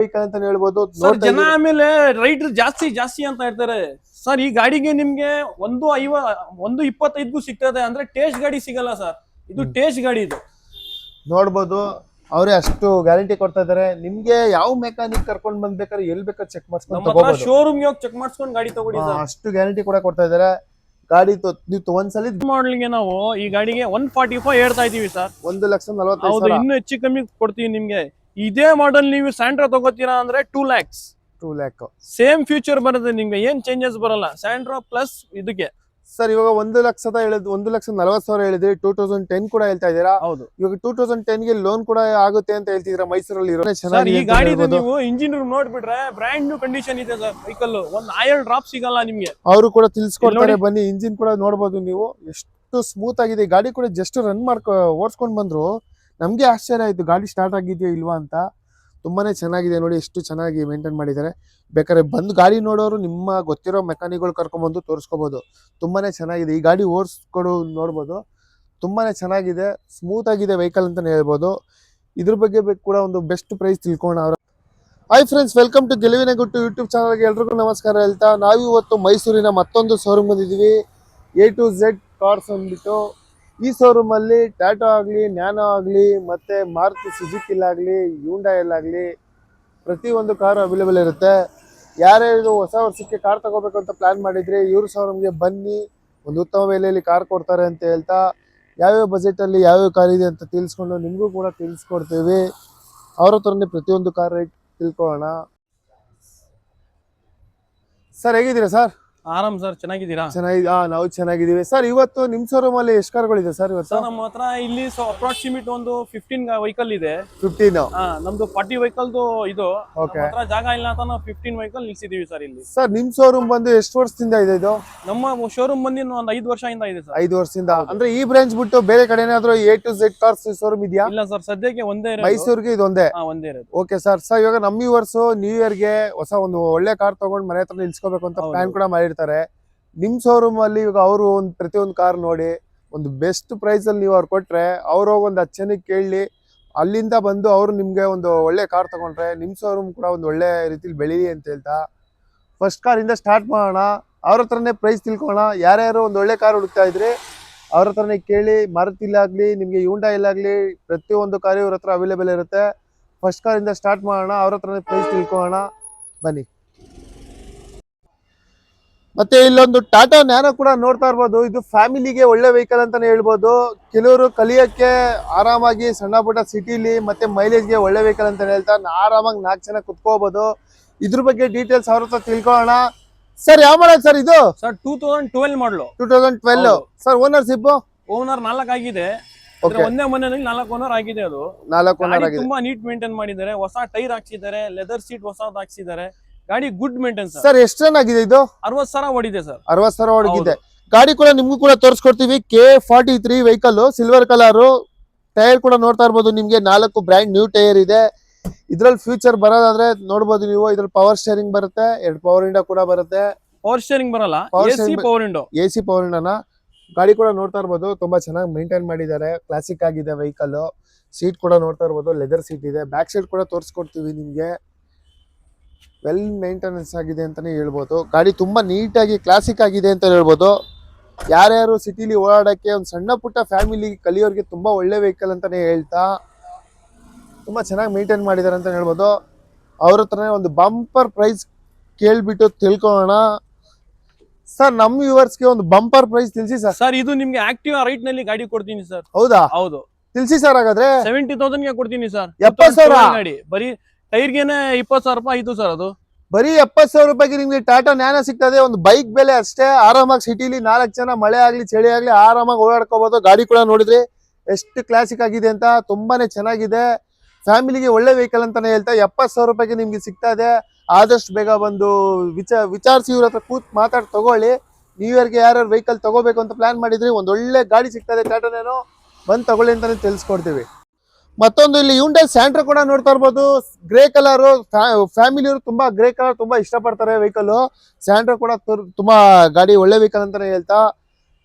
Vehicle ಅಂತ ಹೇಳ್ಬೋದು. Sir ಜನ ಆಮೇಲೆ ರೈಟರ್ ಜಾಸ್ತಿ ಅಂತ ಹೇಳ್ತಾರೆ ಸರ್. ಈ ಗಾಡಿಗೆ ನಿಮ್ಗೆ 1.25 ಸಿಗ್ತದೆ ಅಂದ್ರೆ ಟೇಸ್ಟ್ ಗಾಡಿ ಸಿಗಲ್ಲ ಸರ್. ಇದು ಟೇಸ್ಟ್ ಗಾಡಿ ಇದು ನೋಡ್ಬೋದು. ಅವರೇ ಅಷ್ಟು ಗ್ಯಾರಂಟಿ ಕೊಡ್ತಾ ಇದಾರೆ. ನಿಮ್ಗೆ ಯಾವ ಮೆಕ್ಯಾನಿಕ್ ಕರ್ಕೊಂಡ್ ಬಂದ್ಬೇಕಾದ್ರೆ ಎಲ್ಲಿ ಬೇಕಾದ್ರೆ ಚೆಕ್ ಮಾಡ್ಸ್ಕೊಂಡು ಶೋರೂಮ್ ಹೋಗಿ ಚೆಕ್ ಮಾಡ್ಸ್ಕೊಂಡು ಗಾಡಿ ತಗೊಳ್ಳಿ ಸರ್. ಅಷ್ಟು ಗ್ಯಾರಂಟಿ ಕೂಡ ಕೊಡ್ತಾ ಇದಾರೆ. ಗಾಡಿ ನೀವು ಒಂದ್ಸಲಿ ಮಾಡಲಿಗೆ ನಾವು ಈ ಗಾಡಿಗೆ 145 ಹೇಳ್ತಾ ಇದೀವಿ ಸರ್. 1,45,000. ಇನ್ನು ಹೆಚ್ಚು ಕಮ್ಮಿ ಕೊಡ್ತೀವಿ ನಿಮ್ಗೆ. ಇದೇ ಮಾಡಲ್ ನೀವು ಸ್ಯಾಂಟ್ರಾ ತಗೋತೀರಾ ಅಂದ್ರೆ 2 lakh ಸೇಮ್ ಫ್ಯೂಚರ್ ಬರುತ್ತೆ ನಿಮ್ಗೆ. ಏನ್ ಚೇಂಜಸ್ ಬರಲ್ಲ. ಸ್ಯಾಂಟ್ರಾ ಪ್ಲಸ್ ಇದಕ್ಕೆ ಸರ್ ಇವಾಗ 1,40,000 ಹೇಳಿದ್ರಿ. 2010 ಕೂಡ ಹೇಳ್ತಾ ಇದೀರಾ. ಹೌದು. ಇವಾಗ 2010 ಗೆ ಲೋನ್ ಕೂಡ ಆಗುತ್ತೆ ಅಂತ ಹೇಳ್ತಿದ್ದೀರಾ. ಮೈಸೂರಲ್ಲಿ ಇರೋ ಈ ಗಾಡಿ ನೀವು ಇಂಜಿನ್ ನೋಡ್ಬಿಟ್ರೆ ಬ್ರ್ಯಾಂಡ್ ನ್ಯೂ ಕಂಡೀಷನ್ ಇದೆ ಸರ್. ವೆಹಿಕಲ್ ಒಂದ್ ಆಯಿಲ್ ಡ್ರಾಪ್ ಸಿಗಲ್ಲ ನಿಮ್ಗೆ. ಅವರು ಕೂಡ ತಿಳಿಸ್ಕೊಡ್ತಾರೆ ಬನ್ನಿ. ಇಂಜಿನ್ ಕೂಡ ನೋಡ್ಬೋದು ನೀವು ಎಷ್ಟು ಸ್ಮೂತ್ ಆಗಿದೆ. ಗಾಡಿ ಕೂಡ ಜಸ್ಟ್ ರನ್ ಓಡಿಸ್ಕೊಂಡ್ ಬಂದ್ರು ನಮ್ಗೆ ಆಶ್ಚರ್ಯ ಆಯ್ತು ಗಾಡಿ ಸ್ಟಾರ್ಟ್ ಆಗಿದೆಯಾ ಇಲ್ವಾ ಅಂತ. ತುಂಬಾನೇ ಚೆನ್ನಾಗಿದೆ ನೋಡಿ, ಎಷ್ಟು ಚೆನ್ನಾಗಿ ಮೇಂಟೈನ್ ಮಾಡಿದ್ದಾರೆ. ಬೇಕಾದ್ರೆ ಬಂದು ಗಾಡಿ ನೋಡೋರು ನಿಮ್ಮ ಗೊತ್ತಿರೋ ಮೆಕ್ಯಾನಿಕ್ಗಳು ಕರ್ಕೊಂಡ್ಬಂದು ತೋರಿಸ್ಕೋಬಹುದು. ತುಂಬಾನೇ ಚೆನ್ನಾಗಿದೆ ಈ ಗಾಡಿ. ಓಡಿಸ್ಕೊಡು ನೋಡ್ಬೋದು. ತುಂಬಾನೇ ಚೆನ್ನಾಗಿದೆ, ಸ್ಮೂತ್ ಆಗಿದೆ ವೆಹಿಕಲ್ ಅಂತಾನೆ ಹೇಳ್ಬೋದು. ಇದ್ರ ಬಗ್ಗೆ ಕೂಡ ಒಂದು ಬೆಸ್ಟ್ ಪ್ರೈಸ್ ತಿಳ್ಕೊಳ್ಳೋಣ. ಹಾಯ್ ಫ್ರೆಂಡ್ಸ್, ವೆಲ್ಕಮ್ ಟು ಗೆಲುವಿನ ಗುಟ್ಟು ಯೂಟ್ಯೂಬ್ ಚಾನಲ್ಗೆ ಎಲ್ರಿಗೂ ನಮಸ್ಕಾರ ಹೇಳ್ತಾ ನಾವಿವತ್ತು ಮೈಸೂರಿನ ಮತ್ತೊಂದು ಶೋರೂಮ್ ಬಂದಿದ್ದೀವಿ. A to Z ಕಾರ್ಸ್ ಅಂದ್ಬಿಟ್ಟು. ಈ ಶೋರೂಮ್ ಅಲ್ಲಿ ಟಾಟಾ ಆಗ್ಲಿ, ನ್ಯಾನೋ ಆಗ್ಲಿ, ಮತ್ತೆ ಮಾರುತಿ ಸುಜುಕಿಲಾಗ್ಲಿ, ಹ್ಯುಂಡೈಲಾಗ್ಲಿ ಪ್ರತಿಯೊಂದು ಕಾರು ಅವೈಲೇಬಲ್ ಇರುತ್ತೆ. ಯಾರ್ಯಾರು ಹೊಸ ವರ್ಷಕ್ಕೆ ಕಾರ್ ತಗೋಬೇಕು ಅಂತ ಪ್ಲಾನ್ ಮಾಡಿದ್ರೆ ಇವ್ರ ಶೋರೂಮ್ಗೆ ಬನ್ನಿ. ಒಂದು ಉತ್ತಮ ಬೆಲೆಯಲ್ಲಿ ಕಾರ್ ಕೊಡ್ತಾರೆ ಅಂತ ಹೇಳ್ತಾ ಯಾವ್ಯಾವ ಬಜೆಟಲ್ಲಿ ಯಾವ್ಯಾವ ಕಾರ್ ಇದೆ ಅಂತ ತಿಳಿಸ್ಕೊಂಡು ನಿಮಗೂ ಕೂಡ ತಿಳಿಸ್ಕೊಡ್ತೀವಿ. ಅವ್ರ ಹತ್ರನೇ ಪ್ರತಿಯೊಂದು ಕಾರ್ ರೇಟ್ ತಿಳ್ಕೊಳ್ಳೋಣ. ಸರ್ ಹೇಗಿದ್ದೀರಾ ಸರ್? ಆರಾಮ್ ಸರ್, ಚೆನ್ನಾಗಿದ್ದೀರಾ? ನಾವು ಚೆನ್ನಾಗಿದ್ದೀವಿ ಸರ್. ಇವತ್ತು ನಿಮ್ ಶೋರೂಮ್ ಅಲ್ಲಿ ಎಷ್ಟು ಕಾರ್ಗಳಿದೆ ಸರ್ ಇವತ್ತು? ನಮ್ಮ ಹತ್ರ ಇಲ್ಲಿ ಅಪ್ರಾಕ್ಸಿಮೇಟ್ ಒಂದು 15 ವೆಹಿಕಲ್ ಇದೆ. 15? ನಮ್ದು 40 ವೆಹಿಕಲ್ ಇದು. ಜಾಗ ಇಲ್ಲ ಅಂತ ನಾವು 15 ವೆಹಿಕಲ್ ನಿಲ್ಸಿದೀವಿ ಸರ್ ಇಲ್ಲಿ. ಸರ್ ನಿಮ್ ಶೋರೂಮ್ ಬಂದು ಎಷ್ಟು ವರ್ಷದಿಂದ ಇದೆ ಇದು? ನಮ್ಮ ಶೋರೂಮ್ ಬಂದು ಒಂದು 5 ವರ್ಷದಿಂದ ಇದೆ ಸರ್. 5 ವರ್ಷದಿಂದ ಅಂದ್ರೆ ಈ ಬ್ರಾಂಚ್ ಬಿಟ್ಟು ಬೇರೆ ಕಡೆ ಏನಾದ್ರು A to Z cars showroom ಇದೆಯಾ? ಇಲ್ಲ ಸರ್, ಸದ್ಯಕ್ಕೆ ಒಂದೇ ಮೈಸೂರಿಗೆ ಇದು ಒಂದೇ. ಒಂದೇ ಇರೋದು. Okay sir. ಸರ್ ಇವಾಗ ನಮ್ಮ ವ್ಯೂವರ್ಸ್ ನ್ಯೂ ಇಯರ್ ಗೆ ಹೊಸ ಒಂದು ಒಳ್ಳೆ ಕಾರ್ ತಗೊಂಡ್ ಮನೆ ಹತ್ರ ನಿಲ್ಸ್ಕೋಬೇಕು ಅಂತ ಪ್ಲಾನ್ ಕೂಡ ಮಾಡಿರ್ತಾರೆ. ನಿಮ್ ಶೋರೂಮ್ ಅಲ್ಲಿ ಇವಾಗ ಅವರು ಒಂದು ಪ್ರತಿಯೊಂದು ಕಾರ್ ನೋಡಿ ಒಂದು ಬೆಸ್ಟ್ ಪ್ರೈಸ್ ಅಲ್ಲಿ ನೀವು ಅವ್ರು ಕೊಟ್ರೆ ಅವ್ರು ಒಂದು 10 ಜನಕ್ಕೆ ಕೇಳಿ ಅಲ್ಲಿಂದ ಬಂದು ಅವ್ರು ನಿಮ್ಗೆ ಒಂದು ಒಳ್ಳೆ ಕಾರ್ ತಗೊಂಡ್ರೆ ನಿಮ್ ಶೋರೂಮ್ ಕೂಡ ಒಂದು ಒಳ್ಳೆ ರೀತಿಲಿ ಬೆಳೀಲಿ ಅಂತ ಹೇಳ್ತಾ ಫಸ್ಟ್ ಕಾರ್ ಇಂದ ಸ್ಟಾರ್ಟ್ ಮಾಡೋಣ. ಅವ್ರ ಹತ್ರನೇ ಪ್ರೈಸ್ ತಿಳ್ಕೊಳ್ಳೋಣ. ಯಾರ್ಯಾರು ಒಂದು ಒಳ್ಳೆ ಕಾರ್ ಹುಡುಕ್ತಾ ಇದ್ರೆ ಅವ್ರ ಹತ್ರನೇ ಕೇಳಿ. ಮಾರುತಿಲಾಗ್ಲಿ, ನಿಮ್ಗೆ ಹ್ಯುಂಡೈಲಾಗ್ಲಿ ಪ್ರತಿಯೊಂದು ಕಾರ್ ಇವ್ರ ಹತ್ರ ಅವೈಲೇಬಲ್ ಇರುತ್ತೆ. ಫಸ್ಟ್ ಕಾರ್ ಇಂದ ಸ್ಟಾರ್ಟ್ ಮಾಡೋಣ. ಅವ್ರ ಹತ್ರನೇ ಪ್ರೈಸ್ ತಿಳ್ಕೊಳ್ಳೋಣ ಬನ್ನಿ. ಮತ್ತೆ ಇಲ್ಲೊಂದು ಟಾಟಾ ನ್ಯಾನೋ ಕೂಡ ನೋಡ್ತಾ ಇರ್ಬೋದು. ಇದು ಫ್ಯಾಮಿಲಿಗೆ ಒಳ್ಳೆ ವೆಹಿಕಲ್ ಅಂತಾನೆ ಹೇಳ್ಬೋದು. ಕೆಲವರು ಕಲಿಯಕ್ಕೆ ಆರಾಮಾಗಿ ಸಣ್ಣ ಪುಟ್ಟ ಸಿಟಿಲಿ ಮತ್ತೆ ಮೈಲೇಜ್ಗೆ ಒಳ್ಳೆ ವೆಹಿಕಲ್ ಅಂತ ಹೇಳ್ತಾ ಆರಾಮಾಗಿ 4 ಜನ ಕುತ್ಕೋಬಹುದು. ಇದ್ರ ಬಗ್ಗೆ ಡೀಟೇಲ್ಸ್ ಅವ್ರ ಹತ್ರ ತಿಳ್ಕೊಳ್ಳೋಣ. ಸರ್ ಯಾವ ಮಾಡಲ್ ಸರ್ ಇದು? ಸರ್ 2012 ಮಾಡಲು. 2012 ಸರ್. ಓನರ್ಶಿಪ್? ಓನರ್ 4 ಆಗಿದೆ. ಒಂದೇ ಮನೆಯಲ್ಲಿ 4 ಓನರ್ ಆಗಿದೆ. ಅದು 4 ಓನರ್ ಆಗಿದೆ. ತುಂಬಾ ನೀಟ್ ಮೇಂಟೈನ್ ಮಾಡಿದ್ದಾರೆ. ಹೊಸ ಟೈರ್ ಹಾಕ್ಸಿದ್ದಾರೆ, ಲೆದರ್ ಸೀಟ್ ಹೊಸದ್ ಹಾಕ್ಸಿದ್ದಾರೆ. ಗಾಡಿ ಗುಡ್ ಮೇಂಟೈನ್ ಸರ್. ಎಷ್ಟು ರನ್ ಆಗಿದೆ ಇದು? 60,000 ಓಡಿದೆ ಸರ್. 60,000 ಓಡಿದೆ. ಗಾಡಿ ಕೂಡ ನಿಮ್ಗೂ ಕೂಡ ತೋರಿಸ್ಕೊಡ್ತೀವಿ. K43 vehicle, silver colour. Tyre ಕೂಡ ನೋಡ್ತಾ ಇರ್ಬೋದು. ನಿಮ್ಗೆ 4 ಬ್ರ್ಯಾಂಡ್ ನ್ಯೂ ಟೈರ್ ಇದೆ. ಇದ್ರಲ್ಲಿ ಫ್ಯೂಚರ್ ಬರೋದಾದ್ರೆ ನೋಡ್ಬೋದು ನೀವು. ಇದ್ರಲ್ಲಿ ಪವರ್ ಸ್ಟೇರಿಂಗ್ ಬರುತ್ತೆ, 2 ಪವರ್ ವಿಂಡೋ ಕೂಡ ಬರುತ್ತೆ. ಪವರ್ ಸ್ಟೇರಿಂಗ್ ಬರಲ್ಲ, AC power window. AC power ವಿಂಡೋನ ಗಾಡಿ ಕೂಡ ನೋಡ್ತಾ ಇರ್ಬೋದು. ತುಂಬಾ ಚೆನ್ನಾಗಿ ಮೇಂಟೈನ್ ಮಾಡಿದ್ದಾರೆ. ಕ್ಲಾಸಿಕ್ ಆಗಿದೆ ವೆಹಿಕಲ್. ಸೀಟ್ ಕೂಡ ನೋಡ್ತಾ ಇರ್ಬೋದು, ಲೆದರ್ ಸೀಟ್ ಇದೆ. ಬ್ಯಾಕ್ ಸೈಡ್ ಕೂಡ ತೋರಿಸ್ಕೊಡ್ತೀವಿ ನಿಮ್ಗೆ. ವೆಲ್ ಮೇಂಟೆನೆನ್ಸ್ ಆಗಿದೆ ಅಂತಾನೆ ಹೇಳ್ಬೋದು. ಗಾಡಿ ತುಂಬಾ ನೀಟಾಗಿ ಕ್ಲಾಸಿಕ್ ಆಗಿದೆ ಅಂತ ಹೇಳ್ಬೋದು. ಯಾರ್ಯಾರು ಸಿಟಿಲಿ ಓಡಾಡಕ್ಕೆ ಒಂದು ಸಣ್ಣ ಪುಟ್ಟ ಫ್ಯಾಮಿಲಿ ಕಲಿಯೋರಿಗೆ ತುಂಬಾ ಒಳ್ಳೆ ವೆಹಿಕಲ್ ಅಂತಾನೆ ಹೇಳ್ತಾ ತುಂಬಾ ಚೆನ್ನಾಗಿ ಮೇಂಟೈನ್ ಮಾಡಿದ್ದಾರೆ ಅಂತ ಹೇಳ್ಬೋದು. ಅವ್ರ ಹತ್ರನೇ ಒಂದು ಬಂಪರ್ ಪ್ರೈಸ್ ಕೇಳ್ಬಿಟ್ಟು ತಿಳ್ಕೊಳ್ಳೋಣ. ಸರ್ ನಮ್ಮ ವ್ಯೂವರ್ಸ್ಗೆ ಒಂದು ಬಂಪರ್ ಪ್ರೈಸ್ ತಿಳಿಸಿ ಸರ್. ಸರ್ ಇದು ನಿಮ್ಗೆ ಆಕ್ಟಿವ್ ರೈಟ್ ನಲ್ಲಿ ಗಾಡಿ ಕೊಡ್ತೀನಿ ಸರ್. ಹೌದಾ? ಹೌದು. ತಿಳಿಸಿ ಸರ್. ಹಾಗಾದ್ರೆ 70,000 ಗೆ ಕೊಡ್ತೀನಿ ಸರ್. 70,000 ಗಾಡಿ ಬರೀ ಟೈರ್ಗೆನೆ 20,000 ರೂಪಾಯಿ ಆಯ್ತು ಸರ್. ಅದು ಬರೀ 70,000 ರೂಪಾಯಿಗೆ ನಿಮ್ಗೆ ಟಾಟಾ ನ್ಯಾನೋ ಸಿಗ್ತದೆ. ಒಂದು ಬೈಕ್ ಬೆಲೆ ಅಷ್ಟೇ. ಆರಾಮಾಗಿ ಸಿಟಿಲಿ 4 ಜನ ಮಳೆ ಆಗ್ಲಿ ಚಳಿ ಆಗ್ಲಿ ಆರಾಮಾಗಿ ಓಡಾಡ್ಕೋಬಹುದು. ಗಾಡಿ ಕೂಡ ನೋಡಿದ್ರೆ ಎಷ್ಟು ಕ್ಲಾಸಿಕ್ ಆಗಿದೆ ಅಂತ. ತುಂಬಾನೇ ಚೆನ್ನಾಗಿದೆ. ಫ್ಯಾಮಿಲಿಗೆ ಒಳ್ಳೆ ವೆಹಿಕಲ್ ಅಂತಾನೆ ಹೇಳ್ತಾ 70,000 ರೂಪಾಯಿಗೆ ನಿಮ್ಗೆ ಸಿಗ್ತಾ ಇದೆ. ಆದಷ್ಟು ಬೇಗ ಬಂದು ವಿಚಾರಿಸಿ ಇವ್ರ ಹತ್ರ ಕೂತ್ ಮಾತಾಡಿ ತಗೊಳ್ಳಿ. ನ್ಯೂ ಇಯರ್ಗೆ ಯಾರ್ಯಾರು ವೆಹಿಕಲ್ ತಗೋಬೇಕು ಅಂತ ಪ್ಲಾನ್ ಮಾಡಿದ್ರಿ ಒಂದು ಒಳ್ಳೆ ಗಾಡಿ ಸಿಗ್ತದೆ ಟಾಟಾ ನ್ಯಾನೋ. ಬಂದು ತಗೊಳ್ಳಿ ಅಂತಾನೆ ತಿಳಿಸ್ಕೊಡ್ತೀವಿ. ಮತ್ತೊಂದು ಇಲ್ಲಿ ಹ್ಯುಂಡೈ ಸ್ಯಾಂಟ್ರಾ ಕೂಡ ನೋಡ್ತಾ ಇರ್ಬೋದು. Grey colour. ಫ್ಯಾಮಿಲಿಯವರು ತುಂಬಾ ಗ್ರೇ ಕಲರ್ ತುಂಬಾ ಇಷ್ಟಪಡ್ತಾರೆ ವೆಹಿಕಲ್. ಸ್ಯಾಂಟ್ರಾ ಕೂಡ ತುಂಬಾ ಗಾಡಿ ಒಳ್ಳೆ ವೆಹಿಕಲ್ ಅಂತಾನೆ ಹೇಳ್ತಾ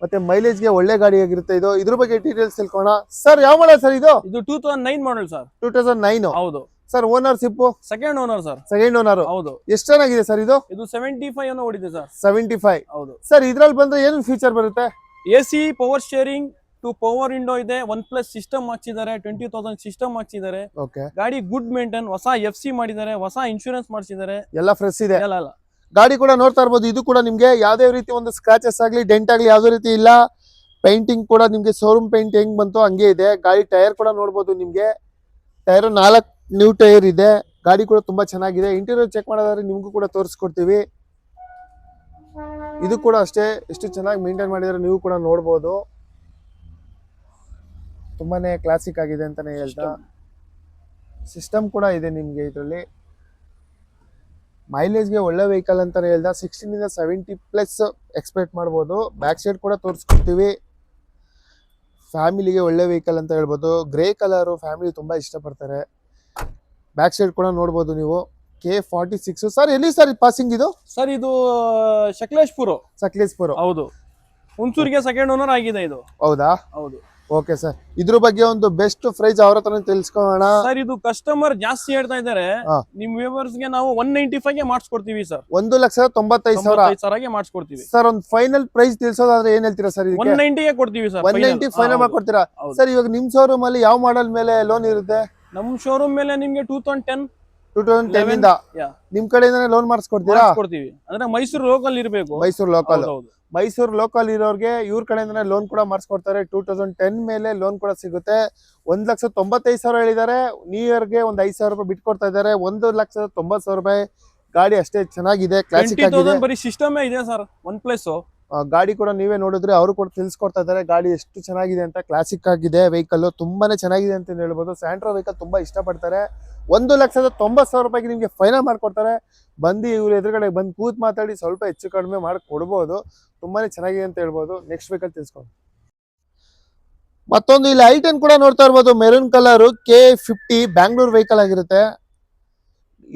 ಮತ್ತೆ ಮೈಲೇಜ್ಗೆ ಒಳ್ಳೆ ಗಾಡಿ ಆಗಿರುತ್ತೆ ಇದು. ಇದ್ರ ಬಗ್ಗೆ ಡೀಟೇಲ್ಸ್ ತಿಳ್ಕೋಣ. ಸರ್ ಯಾವ ಮಾಡಲ್ ಸರ್ ಇದು? ಇದು 2009 ಮಾಡಲ್ ಸರ್. 2009. ಹೌದು. Sir ownership second owner sir. Second owner. ಹೌದು. ಎಷ್ಟು ಚೆನ್ನಾಗಿದೆ ಸರ್ ಇದು? ಇದು 75 ಅನ್ನು ಓಡಿದೆ ಸರ್. 75. ಹೌದು ಸರ್ ಇದ್ರಲ್ಲಿ ಬಂದ್ರೆ ಏನು ಫೀಚರ್ ಬರುತ್ತೆ? AC power steering two power window ಇದೆ, OnePlus ಸಿಸ್ಟಮ್ ಹಾಕ್ಸಿದ್ದಾರೆ, 20,000 ಸಿಸ್ಟಮ್ ಹಾಕ್ಸಿದ್ದಾರೆ. ಓಕೆ. ಗಾಡಿ ಗುಡ್ ಮೇಂಟೈನ್, ಹೊಸ FC ಮಾಡಿದ್ದಾರೆ, ಹೊಸ ಇನ್ಶೂರೆನ್ಸ್ ಮಾಡಿಸಿದ್ದಾರೆ, ಎಲ್ಲ ಫ್ರೆಶ್ ಇದೆ. ಎಲ್ಲ. ಗಾಡಿ ಕೂಡ ನೋಡ್ತಾ ಇರ್ಬೋದು. ಇದು ಕೂಡ ನಿಮ್ಗೆ ಯಾವ್ದೇ ರೀತಿ ಒಂದು ಸ್ಕ್ರಾಚಸ್ ಆಗ್ಲಿ ಡೆಂಟ್ ಆಗ್ಲಿ ಯಾವ್ದೇ ರೀತಿ ಇಲ್ಲ. ಪೇಂಟಿಂಗ್ ಕೂಡ ನಿಮ್ಗೆ ಶೋರೂಮ್ ಪೇಂಟ್ ಹೆಂಗ್ ಬಂತು ಹಂಗೆ ಇದೆ. ಗಾಡಿ ಟೈರ್ ಕೂಡ ನೋಡ್ಬೋದು. ನಿಮ್ಗೆ ಟೈರ್ 4 ನ್ಯೂ ಟೈರ್ ಇದೆ. ಗಾಡಿ ಕೂಡ ತುಂಬಾ ಚೆನ್ನಾಗಿದೆ. ಇಂಟೀರಿಯರ್ ಚೆಕ್ ಮಾಡೋದಾದ್ರೆ ನಿಮ್ಗೂ ಕೂಡ ತೋರಿಸ್ಕೊಡ್ತೀವಿ. ಇದು ಕೂಡ ಅಷ್ಟೇ ಎಷ್ಟು ಚೆನ್ನಾಗಿ ಮೇಂಟೈನ್ ಮಾಡಿದ್ರೆ ನೀವು ಕೂಡ ನೋಡ್ಬೋದು. ತುಂಬಾನೇ ಕ್ಲಾಸಿಕ್ ಆಗಿದೆ ಅಂತಾನೆ ಹೇಳ್ತಾ. ಸಿಸ್ಟಮ್ ಕೂಡ ಇದೆ ನಿಮ್ಗೆ ಇದರಲ್ಲಿ. ಮೈಲೇಜ್ಗೆ ಒಳ್ಳೆ ವೆಹಿಕಲ್ ಅಂತಾನೆ ಹೇಳ್ದ. 16 ಇಂದ 70+ ಎಕ್ಸ್ಪೆಕ್ಟ್ ಮಾಡ್ಬೋದು. ಬ್ಯಾಕ್ ಸೈಡ್ ಕೂಡ ತೋರಿಸ್ಕೊಡ್ತೀವಿ. ಫ್ಯಾಮಿಲಿಗೆ ಒಳ್ಳೆ ವೆಹಿಕಲ್ ಅಂತ ಹೇಳ್ಬೋದು. ಗ್ರೇ ಕಲರು ಫ್ಯಾಮಿಲಿ ತುಂಬಾ ಇಷ್ಟಪಡ್ತಾರೆ. ಬ್ಯಾಕ್ ಸೈಡ್ ಕೂಡ ನೋಡ್ಬೋದು ನೀವು. K46. ಸರ್ ಎಲ್ಲಿ ಸರ್ ಪಾಸಿಂಗ್ ಇದು? ಸರ್ ಇದು ಸಕಲೇಶ್ಪುರ. ಹೌದು. ಹುಣಸೂರಿಗೆ ಸೆಕೆಂಡ್ ಓನರ್ ಆಗಿದೆ ಇದು. ಹೌದಾ? ಹೌದು. Okay sir. ಇದ್ರ ಬಗ್ಗೆ ಒಂದು ಬೆಸ್ಟ್ ಪ್ರೈಸ್ ಅವ್ರ ಹತ್ರ ತಿಳ್ಸ್ಕೊಳ್ಳೋಣ. ಸರ್ ಇದು ಕಸ್ಟಮರ್ ಜಾಸ್ತಿ ಹೇಳ್ತಾ ಇದ್ದಾರೆ. ನಿಮ್ ವ್ಯೂವರ್ಸ್ ಗೆ ನಾವು 195 ಗೆ ಮಾಡಿಸ್ಕೊಡ್ತೀವಿ ಸರ್. 1,95,000 ಮಾಡಿಸ್ಕೊಡ್ತೀವಿ ಸರ್. ಒಂದು ಫೈನಲ್ ಪ್ರೈಸ್ ತಿಳಿಸೋದಾದ್ರೆ ಏನ್ ಹೇಳ್ತೀರಾ ಸರ್? 190 ಗೆ ಕೊಡ್ತೀವಿ ಸರ್. 190 ಫೈನಲ್ ಮಾಡ್ಕೊಡ್ತೀರಾ ಸರ್? ಇವಾಗ ನಿಮ್ ಶೋರೂಮ್ ಅಲ್ಲಿ ಯಾವ ಮಾಡೆಲ್ ಮೇಲೆ ಲೋನ್ ಇರುತ್ತೆ? ನಮ್ ಶೋರೂಮ್ ಮೇಲೆ ನಿಮ್ಗೆ 2010 ಇಂದ ನಿಮ್ ಕಡೆಯಿಂದಾನೆ ಲೋನ್ ಮಾಡಿಸ್ಕೊಡ್ತೀರಾ? ಕೊಡ್ತೀವಿ. ಅಂದ್ರೆ ಮೈಸೂರು ಲೋಕಲ್ ಇರಬೇಕು. ಮೈಸೂರು ಲೋಕಲ್. ಮೈಸೂರು ಲೋಕಲ್ ಇರೋರ್ಗೆ ಇವ್ರ ಕಡೆಯಿಂದಾನೆ ಲೋನ್ ಕೂಡ ಮಾಡಿಸ್ಕೊಡ್ತಾರೆ. 2010 ಮೇಲೆ ಲೋನ್ ಕೂಡ ಸಿಗುತ್ತೆ. 1,95,000 ಹೇಳಿದ್ದಾರೆ. ನ್ಯೂ ಇಯರ್ಗೆ ಒಂದು 5,000 ರೂಪಾಯಿ ಬಿಟ್ಕೊಡ್ತಾ ಇದ್ದಾರೆ. 1,90,000 ರೂಪಾಯಿ. ಗಾಡಿ ಅಷ್ಟೇ ಚೆನ್ನಾಗಿದೆ, ಕ್ಲಾಸಿಕ್ ಆಗಿದೆ. ಬರೀ ಸಿಸ್ಟಮ್ ಇದೆ ಸರ್ OnePlus. ಗಾಡಿ ಕೂಡ ನೀವೇ ನೋಡಿದ್ರೆ ಅವರು ಕೂಡ ತಿಳಿಸ್ಕೊಡ್ತಾ ಇದ್ದಾರೆ ಗಾಡಿ ಎಷ್ಟು ಚೆನ್ನಾಗಿದೆ ಅಂತ. ಕ್ಲಾಸಿಕ್ ಆಗಿದೆ ವೆಹಿಕಲ್, ತುಂಬಾನೇ ಚೆನ್ನಾಗಿದೆ ಅಂತ ಹೇಳ್ಬೋದು. ಸ್ಯಾಂಟ್ರೋ ವೆಹಿಕಲ್ ತುಂಬಾ ಇಷ್ಟಪಡ್ತಾರೆ. 1,90,000 ರೂಪಾಯಿಗೆ ನಿಮ್ಗೆ ಫೈನಲ್ ಮಾಡ್ಕೊಡ್ತಾರೆ. ಬಂದು ಇವ್ರ ಎದುರುಗಡೆ ಬಂದು ಕೂತ್ ಮಾತಾಡಿ ಸ್ವಲ್ಪ ಹೆಚ್ಚು ಕಡಿಮೆ ಮಾಡಿ ಕೊಡ್ಬೋದು. ತುಂಬಾನೇ ಚೆನ್ನಾಗಿದೆ ಅಂತ ಹೇಳ್ಬೋದು. ನೆಕ್ಸ್ಟ್ ವೆಹಿಕಲ್ ತಿಳಿಸ್ಕೊಂಡು ಮತ್ತೊಂದು ಇಲ್ಲಿ i10 ಕೂಡ ನೋಡ್ತಾ ಇರ್ಬೋದು. Maroon colour K50 Bangalore vehicle ಆಗಿರುತ್ತೆ.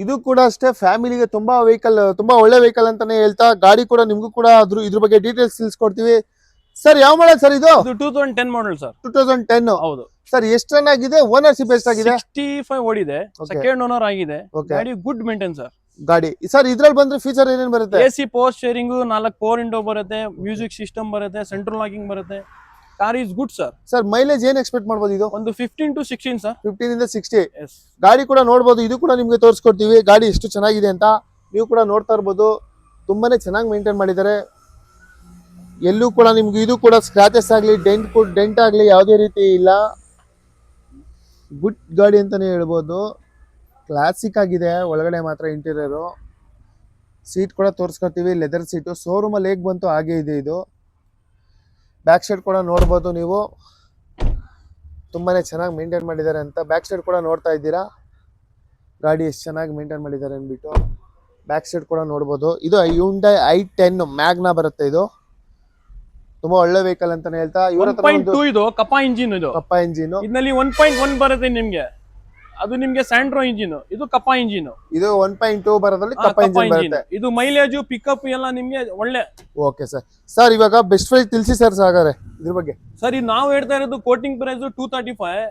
ಇದು ಕೂಡ ಅಷ್ಟೇ ಫ್ಯಾಮಿಲಿಗೆ ತುಂಬಾ ಒಳ್ಳೆ ವೆಹಿಕಲ್ ಅಂತಾನೆ ಹೇಳ್ತಾ. ಗಾಡಿ ಕೂಡ ನಿಮ್ಗೂ ಕೂಡ ಇದ್ರ ಬಗ್ಗೆ ಡೀಟೇಲ್ಸ್ ತಿಳಿಸ್ಕೊಡ್ತೀವಿ. ಸರ್ ಯಾವ ಮಾಡಲ್ ಸರ್ ಇದು? 2010 ಮಾಡಲ್ ಸರ್. 2010. ಹೌದು ಸರ್ ಎಷ್ಟು ರನ್ ಆಗಿದೆ? ಓನರ್ಶಿಪ್ ಎಷ್ಟಾಗಿದೆ? 65 ಓಡಿದೆ. ಸೆಕೆಂಡ್ ಓನರ್ ಆಗಿದೆ. ಗಾಡಿ ಗುಡ್ ಮೇಂಟೈನ್ ಸರ್. ಗಾಡಿ ಸರ್ ಇದ್ರಲ್ಲಿ ಬಂದ್ರೆ ಫೀಚರ್ ಏನೇನ್ ಬರುತ್ತೆ? AC power steering, 4 power window ಬರುತ್ತೆ, ಮ್ಯೂಸಿಕ್ ಸಿಸ್ಟಮ್ ಬರುತ್ತೆ, ಸೆಂಟ್ರಲ್ ಲಾಕಿಂಗ್ ಬರುತ್ತೆ. Car is good sir. Sir mileage ಏನ್ ಎಕ್ಸ್ಪೆಕ್ಟ್ ಮಾಡ್ಬೋದು ಇದು? ಒಂದು 15 to 16 ಸರ್. 15 ಇಂದ 60. ಗಾಡಿ ಕೂಡ ನೋಡ್ಬೋದು. ಇದು ಕೂಡ ನಿಮ್ಗೆ ತೋರಿಸ್ಕೊಡ್ತೀವಿ ಗಾಡಿ ಎಷ್ಟು ಚೆನ್ನಾಗಿದೆ ಅಂತ. ನೀವು ಕೂಡ ನೋಡ್ತಾ ಇರ್ಬೋದು. ತುಂಬಾನೇ ಚೆನ್ನಾಗಿ ಮೇಂಟೈನ್ ಮಾಡಿದ್ದಾರೆ. ಎಲ್ಲೂ ಕೂಡ ನಿಮ್ಗೆ ಇದು ಕೂಡ ಸ್ಕ್ರಾಚಸ್ ಆಗ್ಲಿ ಡೆಂಟ್ ಆಗ್ಲಿ ಯಾವುದೇ ರೀತಿ ಇಲ್ಲ. ಗುಡ್ ಗಾಡಿ ಅಂತಾನೆ ಹೇಳ್ಬೋದು. ಕ್ಲಾಸಿಕ್ ಆಗಿದೆ. ಒಳಗಡೆ ಮಾತ್ರ ಇಂಟೀರಿಯರು. ಸೀಟ್ ಕೂಡ ತೋರಿಸ್ಕೊಡ್ತೀವಿ. ಲೆದರ್ ಸೀಟು ಶೋರೂಮ್ ಅಲ್ಲಿ ಹೇಗ್ ಬಂತು ಹಾಗೆ ಇದೆ ಇದು. ಬ್ಯಾಕ್ ಸೈಡ್ ಕೂಡ ನೋಡ್ಬೋದು ನೀವು. ತುಂಬಾನೇ ಚೆನ್ನಾಗಿ ಮೇಂಟೈನ್ ಮಾಡಿದ್ದಾರೆ ಅಂತ. ಬ್ಯಾಕ್ ಸೈಡ್ ಕೂಡ ನೋಡ್ತಾ ಇದ್ದೀರಾ ಗಾಡಿ ಎಷ್ಟು ಚೆನ್ನಾಗಿ ಮೇಂಟೈನ್ ಮಾಡಿದ್ದಾರೆ ಅಂದ್ಬಿಟ್ಟು. ಬ್ಯಾಕ್ ಸೈಡ್ ಕೂಡ ನೋಡ್ಬೋದು. ಇದು Hyundai i10 ಮ್ಯಾಗ್ನಾ ಬರುತ್ತೆ. ಇದು ತುಂಬಾ ಒಳ್ಳೆ ವೆಹಿಕಲ್ ಅಂತಾನೆ ಹೇಳ್ತಾ. ಇವ್ರ ಹತ್ರ 1.2 ಇದು ಕಪ್ಪ ಇಂಜಿನ್. ಇದು ಕಪ್ಪ ಇಂಜಿನ್. ಇದರಲ್ಲಿ 1.1 ಬರುತ್ತೆ ನಿಮ್ಗೆ. ಅದು ನಿಮ್ಗೆ ಸ್ಯಾಂಟ್ರೋ ಇಂಜಿನ್. ಇದು ಕಪ್ಪ ಇಂಜಿನ್. ಇದು 1.2 ಬರೋದ್ರಲ್ಲಿ ಕಪ್ಪ ಇಂಜಿನ್ ಬರುತ್ತೆ. ಇದು ಮೈಲೇಜ್ ಪಿಕಪ್ ಎಲ್ಲ ನಿಮ್ಗೆ ಒಳ್ಳೆ. Okay sir. ಸರ್ ಇವಾಗ ಬೆಸ್ಟ್ ಪ್ರೈಸ್ ತಿಳಿಸಿ ಸರ್ ಸಾಗರೆ ಇದ್ರ ಬಗ್ಗೆ. ಸರ್ ಇದು ನಾವು ಹೇಳ್ತಾ ಇರೋದು ಕೋಟಿಂಗ್ ಪ್ರೈಸ್ 235.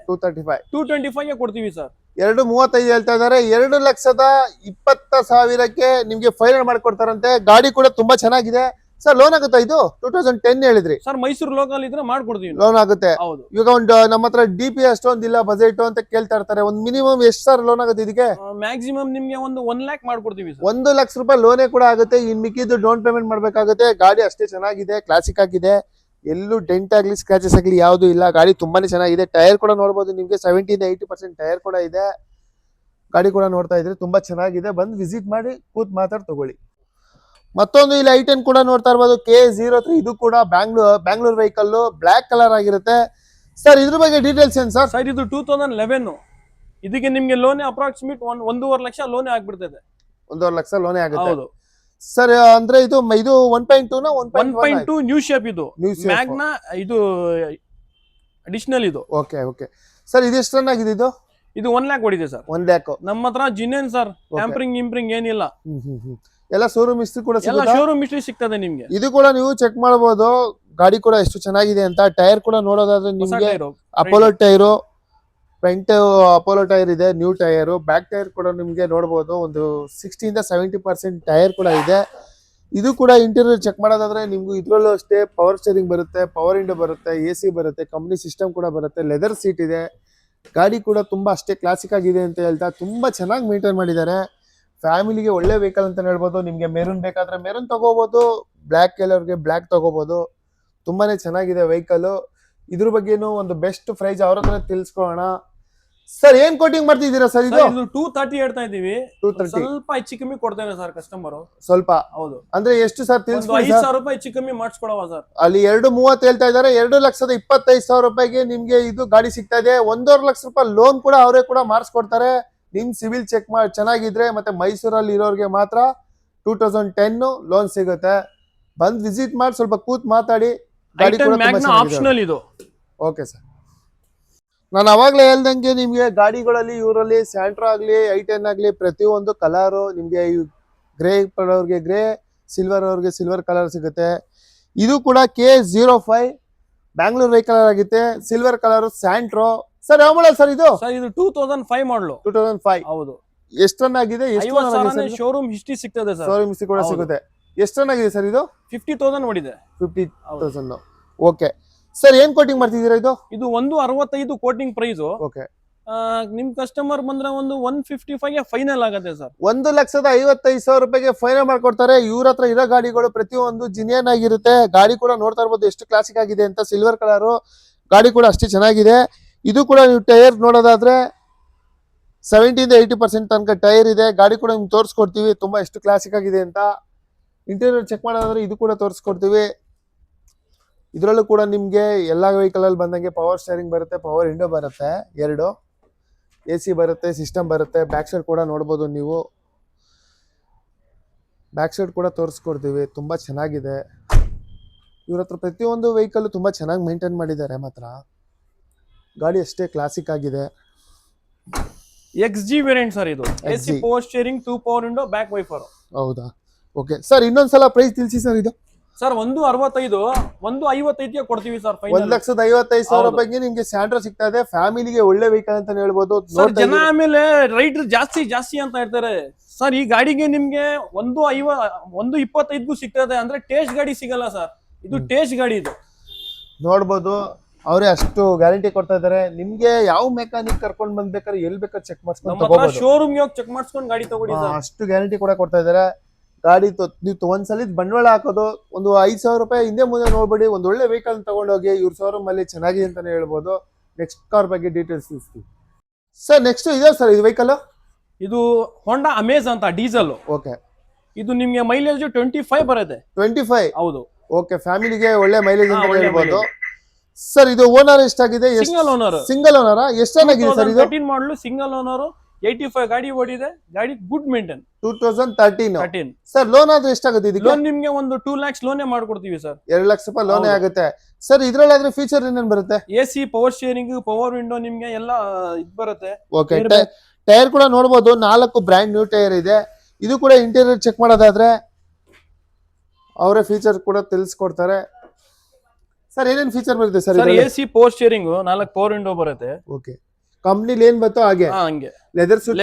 225 ಗೆ ಕೊಡ್ತೀವಿ ಸರ್. 235 ಹೇಳ್ತಾ ಇದಾರೆ. 2,20,000ಕ್ಕೆ ನಿಮ್ಗೆ ಫೈನಲ್ ಮಾಡ್ಕೊಡ್ತಾರಂತೆ. ಗಾಡಿ ಕೂಡ ತುಂಬಾ ಚೆನ್ನಾಗಿದೆ. ಸರ್ ಲೋನ್ ಆಗುತ್ತಾ ಇದು? 2010 ಹೇಳಿದ್ರಿ ಸರ್. ಮೈಸೂರು ಲೋಕಲ್ ಇದ್ರೆ ಮಾಡ್ಕೊಡ್ತೀವಿ. ಲೋನ್ ಆಗುತ್ತೆ. ಹೌದು. ಇವಾಗ ಒಂದು ನಮ್ಮ ಹತ್ರ DP ಅಷ್ಟೊಂದಿಲ್ಲ ಬಜೆಟ್ ಅಂತ ಕೇಳ್ತಾ ಇರ್ತಾರೆ. ಒಂದು ಮಿನಿಮಮ್ ಎಷ್ಟು ಸರ್ ಲೋನ್ ಆಗುತ್ತೆ ಇದಕ್ಕೆ? ಮ್ಯಾಕ್ಸಿಮಮ್ ನಿಮ್ಗೆ ಒಂದು 1 lakh ಮಾಡ್ಕೊಡ್ತೀವಿ ಸರ್. 1 ಲಕ್ಷ ರೂಪಾಯಿ ಲೋನೇ ಕೂಡ ಆಗುತ್ತೆ. ಇನ್ ಮಿಕ್ಕಿದ್ದು ಡೌನ್ ಪೇಮೆಂಟ್ ಮಾಡ್ಬೇಕಾಗುತ್ತೆ. ಗಾಡಿ ಅಷ್ಟೇ ಚೆನ್ನಾಗಿದೆ, ಕ್ಲಾಸಿಕ್ ಆಗಿದೆ. ಎಲ್ಲೂ ಡೆಂಟ್ ಆಗ್ಲಿ ಸ್ಕ್ರಾಚಸ್ ಆಗ್ಲಿ ಯಾವ್ದು ಇಲ್ಲ. ಗಾಡಿ ತುಂಬಾನೇ ಚೆನ್ನಾಗಿದೆ. ಟೈರ್ ಕೂಡ ನೋಡ್ಬೋದು ನಿಮ್ಗೆ 70 ಇಂದ 80% ಟೈರ್ ಕೂಡ ಇದೆ. ಗಾಡಿ ಕೂಡ ನೋಡ್ತಾ ಇದ್ರೆ ತುಂಬಾ ಚೆನ್ನಾಗಿದೆ. ಬಂದು ವಿಸಿಟ್ ಮಾಡಿ ಕೂತ್ ಮಾತಾಡಿ ತಗೊಳ್ಳಿ. ಮತ್ತೊಂದು ಇಲ್ಲಿ i10 ಕೂಡ ನೋಡ್ತಾ ಇರ್ಬೋದು. K03. ಇದು ಕೂಡ ಬ್ಯಾಂಗ್ಳೂರ್ ವೆಹಿಕಲ್. ಬ್ಲಾಕ್ ಕಲರ್ ಆಗಿರುತ್ತೆ. ಸರ್ ಇದ್ರ ಬಗ್ಗೆ ಡೀಟೇಲ್ಸ್ ಏನ್ ಸರ್? ಸರ್ ಇದು 2011. ಇದಕ್ಕೆ ನಿಮ್ಗೆ ಲೋನ್ ಅಪ್ರಾಕ್ಸಿಮೇಟ್ 1.5 ಲಕ್ಷ ಲೋನ್ ಆಗ್ಬಿಡ್ತದೆ. 1.5 ಲಕ್ಷ ಲೋನೇ ಆಗುತ್ತೆ. ಹೌದು ಸರ್. ಅಂದ್ರೆ ಇದು 1.2 ನ 1.2 ನ್ಯೂ ಶೇಪ್. ಇದು ಮ್ಯಾಗ್ನಾ. ಇದು ಅಡಿಷನಲ್ ಇದು. Okay okay. ಸರ್ ಇದು ಎಷ್ಟು ರನ್ ಆಗಿದೆ ಇದು? ಇದು 1 lakh ಓಡಿದೆ ಸರ್. 1 lakh. ನಮ್ಮ ಹತ್ರ ಜಿನೇನ್ ಸರ್. ಟ್ಯಾಂಪರಿಂಗ್ ಇಂಪ್ರಿಂಗ್ ಏನಿಲ್ಲ. ಎಲ್ಲ ಶೋರೂಮ್ ಹಿಸ್ಟ್ರಿ ಕೂಡ ಎಲ್ಲ ಶೋರೂಮ್ ಹಿಸ್ಟ್ರಿ ಸಿಗ್ತದೆ ನಿಮ್ಗೆ. ಇದು ಕೂಡ ನೀವು ಚೆಕ್ ಮಾಡಬಹುದು. ಗಾಡಿ ಕೂಡ ಎಷ್ಟು ಚೆನ್ನಾಗಿದೆ ಅಂತ. ಟೈರ್ ಕೂಡ ನೋಡೋದಾದ್ರೆ ನಿಮ್ಗೆ Apollo tyre front Apollo tyre ಇದೆ, ನ್ಯೂ ಟೈರ್. ಬ್ಯಾಕ್ ಟೈರ್ ಕೂಡ ನಿಮಗೆ ನೋಡಬಹುದು ಒಂದು 60-70% ಟೈರ್ ಕೂಡ ಇದೆ. ಇದು ಕೂಡ ಇಂಟೀರಿಯರ್ ಚೆಕ್ ಮಾಡೋದಾದ್ರೆ ನಿಮ್ಗೂ ಇದ್ರಲ್ಲೂ ಅಷ್ಟೇ ಪವರ್ ಸ್ಟೇರಿಂಗ್ ಬರುತ್ತೆ, ಪವರ್ ವಿಂಡೋ ಬರುತ್ತೆ, AC ಬರುತ್ತೆ, ಕಂಪ್ನಿ ಸಿಸ್ಟಮ್ ಕೂಡ ಬರುತ್ತೆ, ಲೆದರ್ ಸೀಟ್ ಇದೆ. ಗಾಡಿ ಕೂಡ ತುಂಬಾ ಅಷ್ಟೇ ಕ್ಲಾಸಿಕ್ ಆಗಿದೆ ಅಂತ ಹೇಳ್ತಾ ತುಂಬಾ ಚೆನ್ನಾಗಿ ಮೇಂಟೈನ್ ಮಾಡಿದ್ದಾರೆ. ಫ್ಯಾಮಿಲಿಗೆ ಒಳ್ಳೆ ವೆಹಿಕಲ್ ಅಂತ ಹೇಳ್ಬೋದು. ನಿಮ್ಗೆ ಮೆರೂನ್ ಬೇಕಾದ್ರೆ ಮೆರೂನ್ ತಗೋಬಹುದು, ಬ್ಲ್ಯಾಕ್ ಕೆಲವ್ರಿಗೆ ಬ್ಲ್ಯಾಕ್ ತಗೋಬಹುದು. ತುಂಬಾನೇ ಚೆನ್ನಾಗಿದೆ ವೆಹಿಕಲ್. ಇದ್ರ ಬಗ್ಗೆನೂ ಒಂದು ಬೆಸ್ಟ್ ಪ್ರೈಸ್ ಅವ್ರ ಹತ್ರ ತಿಳ್ಸ್ಕೊಳ್ಳೋಣ. ಸರ್ ಏನ್ ಕೋಟಿಂಗ್ ಮಾಡ್ತಿದ್ದೀರಾ ಸರ್? ಇದು 230 ಹೇಳ್ತಾ ಇದೀವಿ. 230 ಸ್ವಲ್ಪ ಹೆಚ್ಚು ಕಮ್ಮಿ ಕೊಡ್ತೇವೆ ಸರ್ ಕಸ್ಟಮರ್. ಸ್ವಲ್ಪ ಹೌದು. ಅಂದ್ರೆ ಎಷ್ಟು ಸರ್ ತಿಳಿಸ್ಕೊಳ್ಳಿ? 5,000 ರೂಪಾಯಿ ಹೆಚ್ಚು ಕಮ್ಮಿ ಮಾಡಿಸ್ಕೊಡವ ಸರ್. ಅಲ್ಲಿ 230 ಹೇಳ್ತಾ ಇದಾರೆ. 2,25,000 ರೂಪಾಯಿಗೆ ನಿಮ್ಗೆ ಇದು ಗಾಡಿ ಸಿಗ್ತಾ ಇದೆ. 1.5 ಲಕ್ಷ ರೂಪಾಯಿ ಲೋನ್ ಕೂಡ ಅವರೇ ಕೂಡ ಮಾಡಿಸ್ಕೊಡ್ತಾರೆ. ನಿಮ್ ಸಿವಿಲ್ ಚೆಕ್ ಮಾಡಿ ಚೆನ್ನಾಗಿದ್ರೆ ಮತ್ತೆ ಮೈಸೂರಲ್ಲಿ ಇರೋರಿಗೆ ಮಾತ್ರ 2010 ಲೋನ್ ಸಿಗುತ್ತೆ. ಬಂದ್ ವಿಸಿಟ್ ಮಾಡಿ ಸ್ವಲ್ಪ ಕೂತ್ ಮಾತಾಡಿ. ಗಾಡಿ ಕೂಡ ಆಪ್ಷನಲ್ ಇದು. Okay sir. ನಾನು ಅವಾಗ್ಲೇ ಹೇಳ್ದಂಗೆ ನಿಮ್ಗೆ ಗಾಡಿಗಳಲ್ಲಿ ಇವರಲ್ಲಿ ಸ್ಯಾಂಟ್ರೋ ಆಗ್ಲಿ i10 ಆಗ್ಲಿ ಪ್ರತಿಯೊಂದು ಕಲರು ನಿಮ್ಗೆ ಗ್ರೇ ಅವ್ರಿಗೆ ಗ್ರೇ, ಸಿಲ್ವರ್ ಅವ್ರಿಗೆ ಸಿಲ್ವರ್ ಕಲರ್ ಸಿಗುತ್ತೆ. ಇದು ಕೂಡ K05 ಬ್ಯಾಂಗ್ಳೂರ್ ವೆಹಿಕಲ್ ಆಗುತ್ತೆ. Silver colour Santro. ಸರ್ ಯಾವ ಮಾಡಲ್ ಸರ್ ಇದು? ಸರ್ ಇದು 2005 ಮಾಡಲು. 2005. ಹೌದು. ಎಷ್ಟು ರನ್ ಆಗಿದೆ? ಶೋರೂಮ್ ಹಿಸ್ಟ್ರಿ ಸಿಗ್ತದೆ ಸರ್. ಶೋರೂಮ್ ಹಿಸ್ಟ್ರಿ ಕೂಡ ಸಿಗುತ್ತೆ. ಎಷ್ಟು ರನ್ ಆಗಿದೆ ಸರ್ ಇದು? 50,000 ಓಡಿದೆ. 50,000. ಓಕೆ ಸರ್, ಏನ್ ಕೋಟಿಂಗ್ ಮಾಡ್ತಿದ್ದೀರಾ ಇದು? ಇದು 165 ಕೋಟಿಂಗ್ ಪ್ರೈಸ್. ಓಕೆ. ನಿಮ್ ಕಸ್ಟಮರ್ ಬಂದ್ರೆ ಒಂದು 155 ಫೈನಲ್ ಆಗುತ್ತೆ ಸರ್. 1,55,000 ರೂಪಾಯಿಗೆ ಫೈನಲ್ ಮಾಡ್ಕೊಡ್ತಾರೆ. ಇವ್ರ ಹತ್ರ ಇರೋ ಗಾಡಿಗಳು ಪ್ರತಿಯೊಂದು ಜಿನಿಯನ್ ಆಗಿರುತ್ತೆ. ಗಾಡಿ ಕೂಡ ನೋಡ್ತಾ ಇರ್ಬೋದು ಎಷ್ಟು ಕ್ಲಾಸಿಕ್ ಆಗಿದೆ ಅಂತ. ಸಿಲ್ವರ್ ಕಲರ್ ಗಾಡಿ ಕೂಡ ಅಷ್ಟೇ ಚೆನ್ನಾಗಿದೆ. ಇದು ಕೂಡ ನೀವು ಟೈರ್ ನೋಡೋದಾದ್ರೆ 70-80% ತನಕ ಟೈರ್ ಇದೆ. ಗಾಡಿ ಕೂಡ ನಿಮ್ಗೆ ತೋರಿಸ್ಕೊಡ್ತೀವಿ ತುಂಬಾ ಎಷ್ಟು ಕ್ಲಾಸಿಕ್ ಆಗಿದೆ ಅಂತ. ಇಂಟೀರಿಯರ್ ಚೆಕ್ ಮಾಡೋದಾದ್ರೆ ಇದು ಕೂಡ ತೋರಿಸ್ಕೊಡ್ತೀವಿ. ಇದರಲ್ಲೂ ಕೂಡ ನಿಮ್ಗೆ ಎಲ್ಲಾ ವೆಹಿಕಲ್ ಅಲ್ಲಿ ಬಂದಂಗೆ ಪವರ್ ಸ್ಟೇರಿಂಗ್ ಬರುತ್ತೆ, ಪವರ್ ವಿಂಡೋ ಬರುತ್ತೆ, 2 AC ಬರುತ್ತೆ, ಸಿಸ್ಟಮ್ ಬರುತ್ತೆ. ಬ್ಯಾಕ್ ಸೈಡ್ ಕೂಡ ನೋಡ್ಬೋದು ನೀವು. ಬ್ಯಾಕ್ ಸೈಡ್ ಕೂಡ ತೋರಿಸ್ಕೊಡ್ತೀವಿ. ತುಂಬಾ ಚೆನ್ನಾಗಿದೆ. ಇವ್ರ ಹತ್ರ ಪ್ರತಿಯೊಂದು ವೆಹಿಕಲ್ ತುಂಬಾ ಚೆನ್ನಾಗಿ ಮೇಂಟೈನ್ ಮಾಡಿದ್ದಾರೆ. ಮಾತ್ರ ಗಾಡಿ ಅಷ್ಟೇ ಕ್ಲಾಸಿಕ್ ಆಗಿದೆ. XG ವೇರಿಯಂಟ್ ಸರ್ ಇದು. AC power steering, 2 power window, back wiper. ಹೌದಾ? ಓಕೆ ಸರ್, ಇನ್ನೊಂದ್ಸಲ ಪ್ರೈಸ್ ತಿಳಿಸಿ ಸರ್. ಇದು 165, 155 ಕೊಡ್ತೀವಿ ಸರ್. 1,55,000 ರೂಪಾಯಿಗೆ ನಿಮ್ಗೆ ಸ್ಯಾಂಟ್ರೋ ಸಿಗ್ತಾ ಇದೆ. ಫ್ಯಾಮಿಲಿಗೆ ಒಳ್ಳೆ ವೆಹಿಕಲ್ ಅಂತ ಹೇಳ್ಬೋದು. ಜನ ಆಮೇಲೆ ರೈಟ್ ಜಾಸ್ತಿ ಅಂತ ಹೇಳ್ತಾರೆ ಸರ್. ಈ ಗಾಡಿಗೆ ನಿಮ್ಗೆ 125ಗೂ ಸಿಗ್ತದೆ ಅಂದ್ರೆ ಟೇಸ್ಟ್ ಗಾಡಿ ಸಿಗಲ್ಲ ಸರ್. ಇದು ಟೇಸ್ಟ್ ಗಾಡಿ. ಇದು ನೋಡ್ಬೋದು, ಅವರೇ ಅಷ್ಟು ಗ್ಯಾರಂಟಿ ಕೊಡ್ತಾ ಇದಾರೆ. ನಿಮ್ಗೆ ಯಾವ ಮೆಕ್ಯಾನಿಕ್ ಕರ್ಕೊಂಡ್ ಬಂದ್ಬೇಕಾದ್ರೆ ಎಲ್ಲಿ ಬೇಕಾದ್ರೆ ಚೆಕ್ ಮಾಡ್ಸ್ಕೊಂಡು ಶೋರೂಮ್ ಹೋಗಿ ಚೆಕ್ ಮಾಡ್ಸ್ಕೊಂಡು ಗಾಡಿ ತಗೊಳ್ಳಿ. ಅಷ್ಟು ಗ್ಯಾರಂಟಿ ಕೂಡ ಕೊಡ್ತಾ ಇದಾರೆ. ಗಾಡಿ ನೀವು ಒಂದ್ಸಲ ಬಂಡವಾಳ ಹಾಕೋದು ಒಂದು 5,000 ರೂಪಾಯಿ ಹಿಂದೆ ಮುಂದೆ ನೋಡ್ಬೇಡಿ. ಒಂದ್ ಒಳ್ಳೆ ವೆಹಿಕಲ್ ತಗೊಂಡೋಗಿ ಇವ್ರ ಶೋರೂಮ್ ಅಲ್ಲಿ ಚೆನ್ನಾಗಿದೆ ಅಂತಾನೆ ಹೇಳ್ಬೋದು. ನೆಕ್ಸ್ಟ್ ಕಾರ್ ಬಗ್ಗೆ ಡೀಟೇಲ್ಸ್ ತಿಳಿಸ್ತೀವಿ ಸರ್. ನೆಕ್ಸ್ಟ್ ಇದೆ ಸರ್ ಇದು ವೆಹಿಕಲ್. ಇದು ಹೋಂಡಾ ಅಮೇಜ್ ಅಂತ ಡೀಸೆಲ್. ಓಕೆ. ಇದು ನಿಮ್ಗೆ ಮೈಲೇಜ್ 25 ಬರುತ್ತೆ. 25? ಹೌದು. ಓಕೆ, ಫ್ಯಾಮಿಲಿಗೆ ಒಳ್ಳೆ ಮೈಲೇಜ್ ಅಂತ ಹೇಳ್ಬೋದು. ಸರ್ ಇದು ಓನರ್ ಎಷ್ಟಾಗಿದೆ? Single owner. Single owner. ಎಷ್ಟು ಚೆನ್ನಾಗಿದೆ ಸರ್ ಇದು? 13 ಮಾಡಲು, ಸಿಂಗಲ್ ಓನರ್, 85 ಗಾಡಿ ಓಡಿದೆ. ಗಾಡಿ ಗುಡ್ ಮೇಂಟೈನ್. 2013. ಸರ್ ಲೋನ್ ಆದ್ರೆ ಎಷ್ಟಾಗುತ್ತೆ ಇದಕ್ಕೆ? ಲೋನ್ ನಿಮ್ಗೆ ಒಂದು 2 lakhs ಲೋನೇ ಮಾಡ್ಕೊಡ್ತೀವಿ ಸರ್. 2 ಲಕ್ಷ ರೂಪಾಯಿ ಲೋನೇ ಆಗುತ್ತೆ ಸರ್. ಇದ್ರಲ್ಲಾದ್ರೆ ಫೀಚರ್ ಏನೇನ್ ಬರುತ್ತೆ? AC power steering, power window ನಿಮ್ಗೆ ಎಲ್ಲ ಇದು ಬರುತ್ತೆ. ಓಕೆ. ಟೈರ್ ಕೂಡ ನೋಡಬಹುದು, 4 ಬ್ರ್ಯಾಂಡ್ ನ್ಯೂ ಟೈರ್ ಇದೆ. ಇದು ಕೂಡ ಇಂಟೀರಿಯರ್ ಚೆಕ್ ಮಾಡೋದಾದ್ರೆ ಅವರೇ ಫೀಚರ್ ಕೂಡ ತಿಳಿಸ್ಕೊಡ್ತಾರೆ. ಸರ್ ಏನೇನ್ ಫೀಚರ್ ಬರುತ್ತೆ sir? AC power steering, 4 power window ಬರುತ್ತೆ. ಓಕೆ. ಕಂಪ್ನಿಲಿ ಏನ್ ಬರ್ತೋ ಹಾಗೆ ಹಂಗೆ ಲೆದರ್ ಸೀಟ್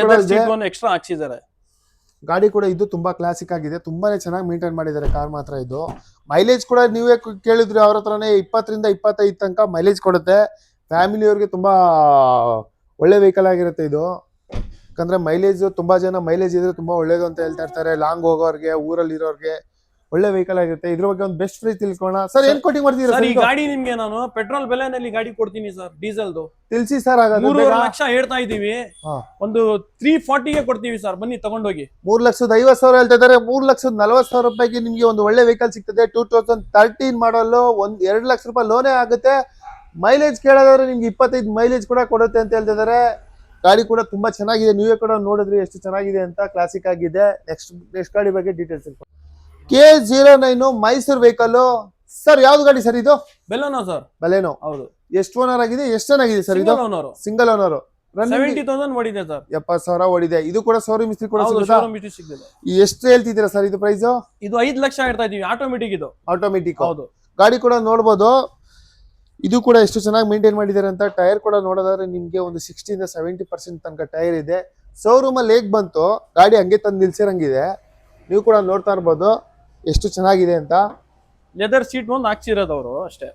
ಎಕ್ಸ್ಟ್ರಾ ಹಾಕ್ಸಿದ್ದಾರೆ. ಗಾಡಿ ಕೂಡ ಇದು ತುಂಬಾ ಕ್ಲಾಸಿಕ್ ಆಗಿದೆ. ತುಂಬಾನೇ ಚೆನ್ನಾಗಿ ಮೇಂಟೈನ್ ಮಾಡಿದ್ದಾರೆ ಕಾರ್ ಮಾತ್ರ. ಇದು ಮೈಲೇಜ್ ಕೂಡ ನೀವೇ ಕೇಳಿದ್ರಿ ಅವ್ರ ಹತ್ರನೇ 20-25 ತನಕ ಮೈಲೇಜ್ ಕೊಡುತ್ತೆ. ಫ್ಯಾಮಿಲಿಯವ್ರಿಗೆ ತುಂಬಾ ಒಳ್ಳೆ ವೆಹಿಕಲ್ ಆಗಿರುತ್ತೆ ಇದು. ಯಾಕಂದ್ರೆ ಮೈಲೇಜ್ ತುಂಬಾ ಜನ ಮೈಲೇಜ್ ಇದ್ರೆ ತುಂಬಾ ಒಳ್ಳೇದು ಅಂತ ಹೇಳ್ತಾ ಇರ್ತಾರೆ. ಲಾಂಗ್ ಹೋಗೋರ್ಗೆ, ಊರಲ್ಲಿ ಇರೋರ್ಗೆ ಒಳ್ಳೆ ವೆಹಿಕಲ್ ಆಗಿರುತ್ತೆ. ಇದ್ರ ಬಗ್ಗೆ ಒಂದು ಬೆಸ್ಟ್ ಪ್ರೈಸ್ ತಿಳ್ಕೊಳ್ಳೋಣ ಸರ್. ಏನ್ ಕೋಟಿಂಗ್ ಮಾಡ್ತೀರಾ ಸರ್? ಈ ಗಾಡಿ ನಿಮ್ಗೆ ನಾನು ಪೆಟ್ರೋಲ್ ಬೆಲೆನಲ್ಲಿ ಗಾಡಿ ಕೊಡ್ತೀನಿ ಸರ್. ಡೀಸೆಲ್ದು ತಿಳಿಸಿ ಸರ್. 3 ಲಕ್ಷ ಹೇಳ್ತಾ ಇದೀವಿ. ಒಂದು 340ಗೆ ಕೊಡ್ತೀವಿ ಸರ್. ಬನ್ನಿ ತಗೊಂಡೋಗಿ. 3,50,000 ಹೇಳ್ತಾ ಇದಾರೆ. 3,40,000 ರೂಪಾಯಿಗೆ ನಿಮ್ಗೆ ಒಂದು ಒಳ್ಳೆ ವೆಹಿಕಲ್ ಸಿಗ್ತದೆ. 2013 ಮಾಡಲು. 2 ಲಕ್ಷ ರೂಪಾಯಿ ಲೋನೇ ಆಗುತ್ತೆ. ಮೈಲೇಜ್ ಕೇಳೋದಾದ್ರೆ ನಿಮ್ಗೆ 25 ಮೈಲೇಜ್ ಕೂಡ ಕೊಡುತ್ತೆ ಅಂತ ಹೇಳ್ತಿದ್ದಾರೆ. ಗಾಡಿ ಕೂಡ ತುಂಬಾ ಚೆನ್ನಾಗಿದೆ. ನೀವೇ ಕೂಡ ನೋಡಿದ್ರಿ ಎಷ್ಟು ಚೆನ್ನಾಗಿದೆ ಅಂತ. ಕ್ಲಾಸಿಕ್ ಆಗಿದೆ. ನೆಕ್ಸ್ಟ್ ಗಾಡಿ ಬಗ್ಗೆ details K09 Mysuru vehicle. Sir ಯಾವ್ದು ಗಾಡಿ ಸರ್ ಇದು? ಬೆಲೆನೋ ಸರ್. ಬೆಲೆನೋ. ಹೌದು. ಎಷ್ಟು ಓನರ್ ಆಗಿದೆ? ಎಷ್ಟು ಚೆನ್ನಾಗಿದೆ ಸರ್ ಇದು? Single owner. 70,000 ಓಡಿದೆ ಸರ್. 70,000 ಓಡಿದೆ. ಇದು ಕೂಡ ಶೋರೂಮ್ ಮಿಸ್ತ್ರಿ ಕೂಡ ಸಿಗುತ್ತೆ. ಎಷ್ಟು ಹೇಳ್ತಿದ್ದೀರಾ ಸರ್ ಇದು ಪ್ರೈಸ್? ಇದು 5 ಲಕ್ಷ ಹೇಳ್ತಾ ಇದೀವಿ. ಆಟೋಮೆಟಿಕ್ ಇದು. ಆಟೋಮೆಟಿಕ್. ಹೌದು. ಗಾಡಿ ಕೂಡ ನೋಡ್ಬೋದು. ಇದು ಕೂಡ ಎಷ್ಟು ಚೆನ್ನಾಗಿ ಮೇಂಟೈನ್ ಮಾಡಿದ್ದಾರೆ ಅಂತ. ಟೈರ್ ಕೂಡ ನೋಡೋದಾದ್ರೆ ನಿಮ್ಗೆ ಒಂದು 60-70% ತನಕ ಟೈರ್ ಇದೆ. ಶೋರೂಮ್ ಅಲ್ಲಿ ಹೇಗ್ ಬಂತು ಗಾಡಿ ಹಂಗೆ ತಂದು ನಿಲ್ಸಿರಂಗಿದೆ. ನೀವು ಕೂಡ ನೋಡ್ತಾ ಇರ್ಬೋದು ಎಷ್ಟು ಚೆನ್ನಾಗಿದೆ ಅಂತ. ಲೆದರ್ ಸೀಟ್ ಒಂದು ಹಾಕ್ಸಿರೋದು ಅವರು ಅಷ್ಟೇ.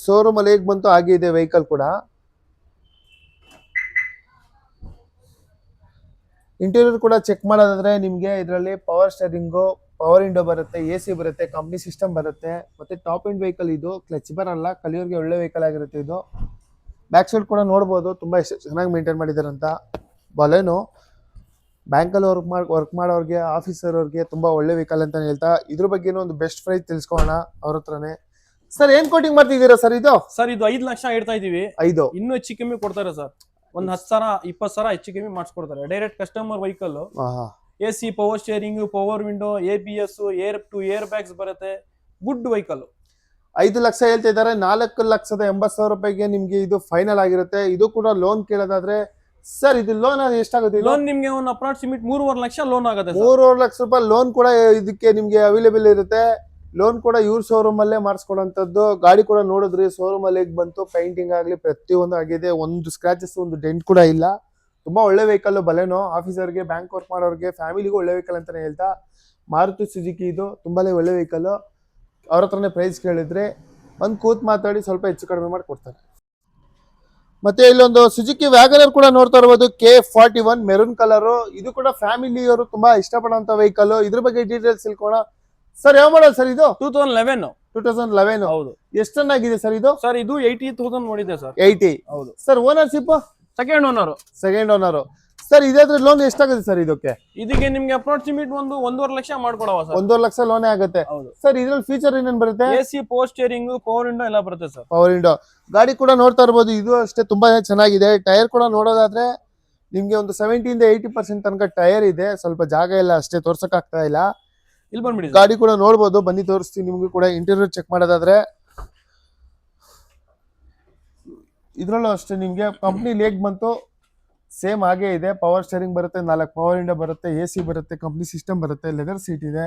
ಶೋರೂಮ್ ಅಲ್ಲಿ ಹೇಗ್ ಬಂತು ಹಾಗೆ ಇದೆ ವೆಹಿಕಲ್ ಕೂಡ. ಇಂಟೀರಿಯರ್ ಕೂಡ ಚೆಕ್ ಮಾಡೋದಾದ್ರೆ ನಿಮ್ಗೆ ಇದರಲ್ಲಿ ಪವರ್ ಸ್ಟೇರಿಂಗು, ಪವರ್ ವಿಂಡೋ ಬರುತ್ತೆ, AC ಬರುತ್ತೆ, ಕಂಪ್ನಿ ಸಿಸ್ಟಮ್ ಬರುತ್ತೆ. ಮತ್ತೆ ಟಾಪ್ ಎಂಡ್ ವೆಹಿಕಲ್ ಇದು, ಕ್ಲಚ್ ಬರಲ್ಲ, ಕಲಿಯೋರ್ಗೆ ಒಳ್ಳೆ ವೆಹಿಕಲ್ ಆಗಿರುತ್ತೆ ಇದು. ಬ್ಯಾಕ್ ಸೈಡ್ ಕೂಡ ನೋಡ್ಬೋದು ತುಂಬಾ ಎಷ್ಟು ಚೆನ್ನಾಗಿ ಮೇಂಟೈನ್ ಮಾಡಿದ್ದಾರೆ ಅಂತ. ಬಲೆನೋ ಬ್ಯಾಂಕಲ್ಲಿ ವರ್ಕ್ ಮಾಡೋರಿಗೆ, ಆಫೀಸರ್ ಅವ್ರಿಗೆ ತುಂಬಾ ಒಳ್ಳೆ ವೆಹಿಕಲ್ ಅಂತ ಹೇಳ್ತಾ ಇದ್ರ ಬಗ್ಗೆ ಒಂದು ಬೆಸ್ಟ್ ಪ್ರೈಸ್ ತಿಳ್ಸ್ಕೊಳ್ಳೋಣ ಅವ್ರ ಹತ್ರನೇ. ಸರ್ ಏನ್ ಕೋಟಿಂಗ್ ಮಾಡ್ತಿದ್ದೀರಾ ಸರ್ ಇದು? ಸರ್ ಇದು 5 ಲಕ್ಷ ಹೇಳ್ತಾ ಇದೀವಿ. 5 ಇನ್ನೂ ಹೆಚ್ಚು ಕಮ್ಮಿ ಕೊಡ್ತಾರೆ ಸರ್. ಒಂದು 10,000-20,000 ಹೆಚ್ಚು ಕಮ್ಮಿ ಮಾಡಿಸ್ಕೊಡ್ತಾರೆ. Direct customer vehicle. AC, power steering, power window, ABS, air bags ಬರುತ್ತೆ. Good vehicle. 5 ಲಕ್ಷ ಹೇಳ್ತಾ ಇದ್ದಾರೆ. 4,80,000 ರೂಪಾಯಿಗೆ ನಿಮ್ಗೆ ಇದು ಫೈನಲ್ ಆಗಿರುತ್ತೆ. ಇದು ಕೂಡ ಲೋನ್ ಕೇಳೋದಾದ್ರೆ ಸರ್ ಇದು ಲೋನ್ ಎಷ್ಟಾಗುತ್ತೆ? ಲೋನ್ ನಿಮ್ಗೆ ಒಂದು ಅಪ್ರಾಕ್ಸಿಮೇಟ್ 3.5 ಲಕ್ಷ ಲೋನ್ ಆಗುತ್ತೆ. 3.5 ಲಕ್ಷ ರೂಪಾಯಿ ಲೋನ್ ಕೂಡ ಇದಕ್ಕೆ ನಿಮ್ಗೆ ಅವೈಲೇಬಲ್ ಇರುತ್ತೆ. ಲೋನ್ ಕೂಡ ಇವ್ರ ಶೋರೂಮ್ ಅಲ್ಲೇ ಮಾಡಿಸ್ಕೊಡೋಂಥದ್ದು. ಗಾಡಿ ಕೂಡ ನೋಡಿದ್ರಿ ಶೋರೂಮ್ ಅಲ್ಲಿ ಹೇಗೆ ಬಂತು, ಪೈಂಟಿಂಗ್ ಆಗ್ಲಿ ಪ್ರತಿಯೊಂದು ಆಗಿದೆ. ಒಂದು ಸ್ಕ್ರಾಚಸ್, ಒಂದು ಡೆಂಟ್ ಕೂಡ ಇಲ್ಲ. ತುಂಬಾ ಒಳ್ಳೆ ವೆಹಿಕಲ್. ಬಲೆನೋ ಆಫೀಸರ್ಗೆ, ಬ್ಯಾಂಕ್ ವರ್ಕ್ ಮಾಡೋರಿಗೆ, ಫ್ಯಾಮಿಲಿಗೂ ಒಳ್ಳೆ ವೆಹಿಕಲ್ ಅಂತಾನೆ ಹೇಳ್ತಾ. ಮಾರುತಿ ಸುಜುಕಿ ಇದು ತುಂಬಾನೇ ಒಳ್ಳೆ ವೆಹಿಕಲ್. ಅವ್ರ ಹತ್ರನೇ ಪ್ರೈಸ್ ಕೇಳಿದ್ರೆ ಒಂದು ಕೂತ್ ಮಾತಾಡಿ ಸ್ವಲ್ಪ ಹೆಚ್ಚು ಕಡಿಮೆ ಮಾಡಿ ಕೊಡ್ತಾರೆ. ಮತ್ತೆ ಇಲ್ಲೊಂದು ಸುಜುಕಿ ವ್ಯಾಗನರ್ ಕೂಡ ನೋಡ್ತಾ ಇರ್ಬೋದು, K41 ಮೆರೂನ್ ಕಲರ್. ಇದು ಕೂಡ ಫ್ಯಾಮಿಲಿಯವರು ತುಂಬಾ ಇಷ್ಟಪಡುವಂತ ವೆಹಿಕಲ್. ಇದ್ರ ಬಗ್ಗೆ ಡೀಟೇಲ್ಸ್ ತಿಳ್ಕೋಣ. ಸರ್ ಯಾವ ಮಾಡಲ್ ಸರ್ ಇದು? 2011. ಹೌದು. ಎಷ್ಟು ಚೆನ್ನಾಗಿದೆ ಸರ್ ಇದು? ಸರ್ ಇದು 80,000 ನೋಡಿದೆ ಸರ್. 80. ಹೌದು sir ownership second owner. Sir ಇದಾದ್ರೆ ಲೋನ್ ಎಷ್ಟಾಗುತ್ತೆ ಸರ್ ಇದಕ್ಕೆ? ಇದಕ್ಕೆ ನಿಮ್ಗೆ ಅಪ್ರಾಕ್ಸಿಮೇಟ್ ಒಂದು 1.5 ಲಕ್ಷ ಮಾಡ್ಕೊಡವ ಸರ್. 1.5 ಲಕ್ಷ ಲೋನೇ ಆಗುತ್ತೆ. ಹೌದು ಸರ್ ಇದ್ರಲ್ಲಿ ಫೀಚರ್ ಏನೇನ್ ಬರುತ್ತೆ? AC, power steering, power window ಎಲ್ಲ ಬರುತ್ತೆ ಸರ್. ಪವರ್ ವಿಂಡೋ ಗಾಡಿ ಕೂಡ ನೋಡ್ತಾ ಇರ್ಬೋದು. ಇದು ಅಷ್ಟೇ ತುಂಬಾ ಚೆನ್ನಾಗಿದೆ. ಟೈರ್ ಕೂಡ ನೋಡೋದಾದ್ರೆ ನಿಮ್ಗೆ ಒಂದು 70-80% ತನಕ ಟೈರ್ ಇದೆ. ಸ್ವಲ್ಪ ಜಾಗ ಇಲ್ಲ ಅಷ್ಟೇ, ತೋರ್ಸಕ್ ಆಗ್ತಾ ಇಲ್ಲ. ಇಲ್ಲಿ ಬಂದ್ಬಿಡಿ. ಗಾಡಿ ಕೂಡ ನೋಡ್ಬೋದು, ಬನ್ನಿ ತೋರಿಸ್ತೀನಿ ನಿಮ್ಗೂ ಕೂಡ. ಇಂಟೀರಿಯರ್ ಚೆಕ್ ಮಾಡೋದಾದ್ರೆ ಇದ್ರಲ್ಲೂ ಅಷ್ಟೇ ನಿಮ್ಗೆ ಕಂಪ್ನಿ ಹೇಗ್ ಬಂತು ಸೇಮ್ ಹಾಗೆ ಇದೆ. ಪವರ್ ಸ್ಟೇರಿಂಗ್ ಬರುತ್ತೆ, 4 ಪವರ್ ವಿಂಡೋ ಬರುತ್ತೆ, AC ಬರುತ್ತೆ, ಕಂಪ್ನಿ ಸಿಸ್ಟಮ್ ಬರುತ್ತೆ, ಲೆದರ್ ಸೀಟ್ ಇದೆ.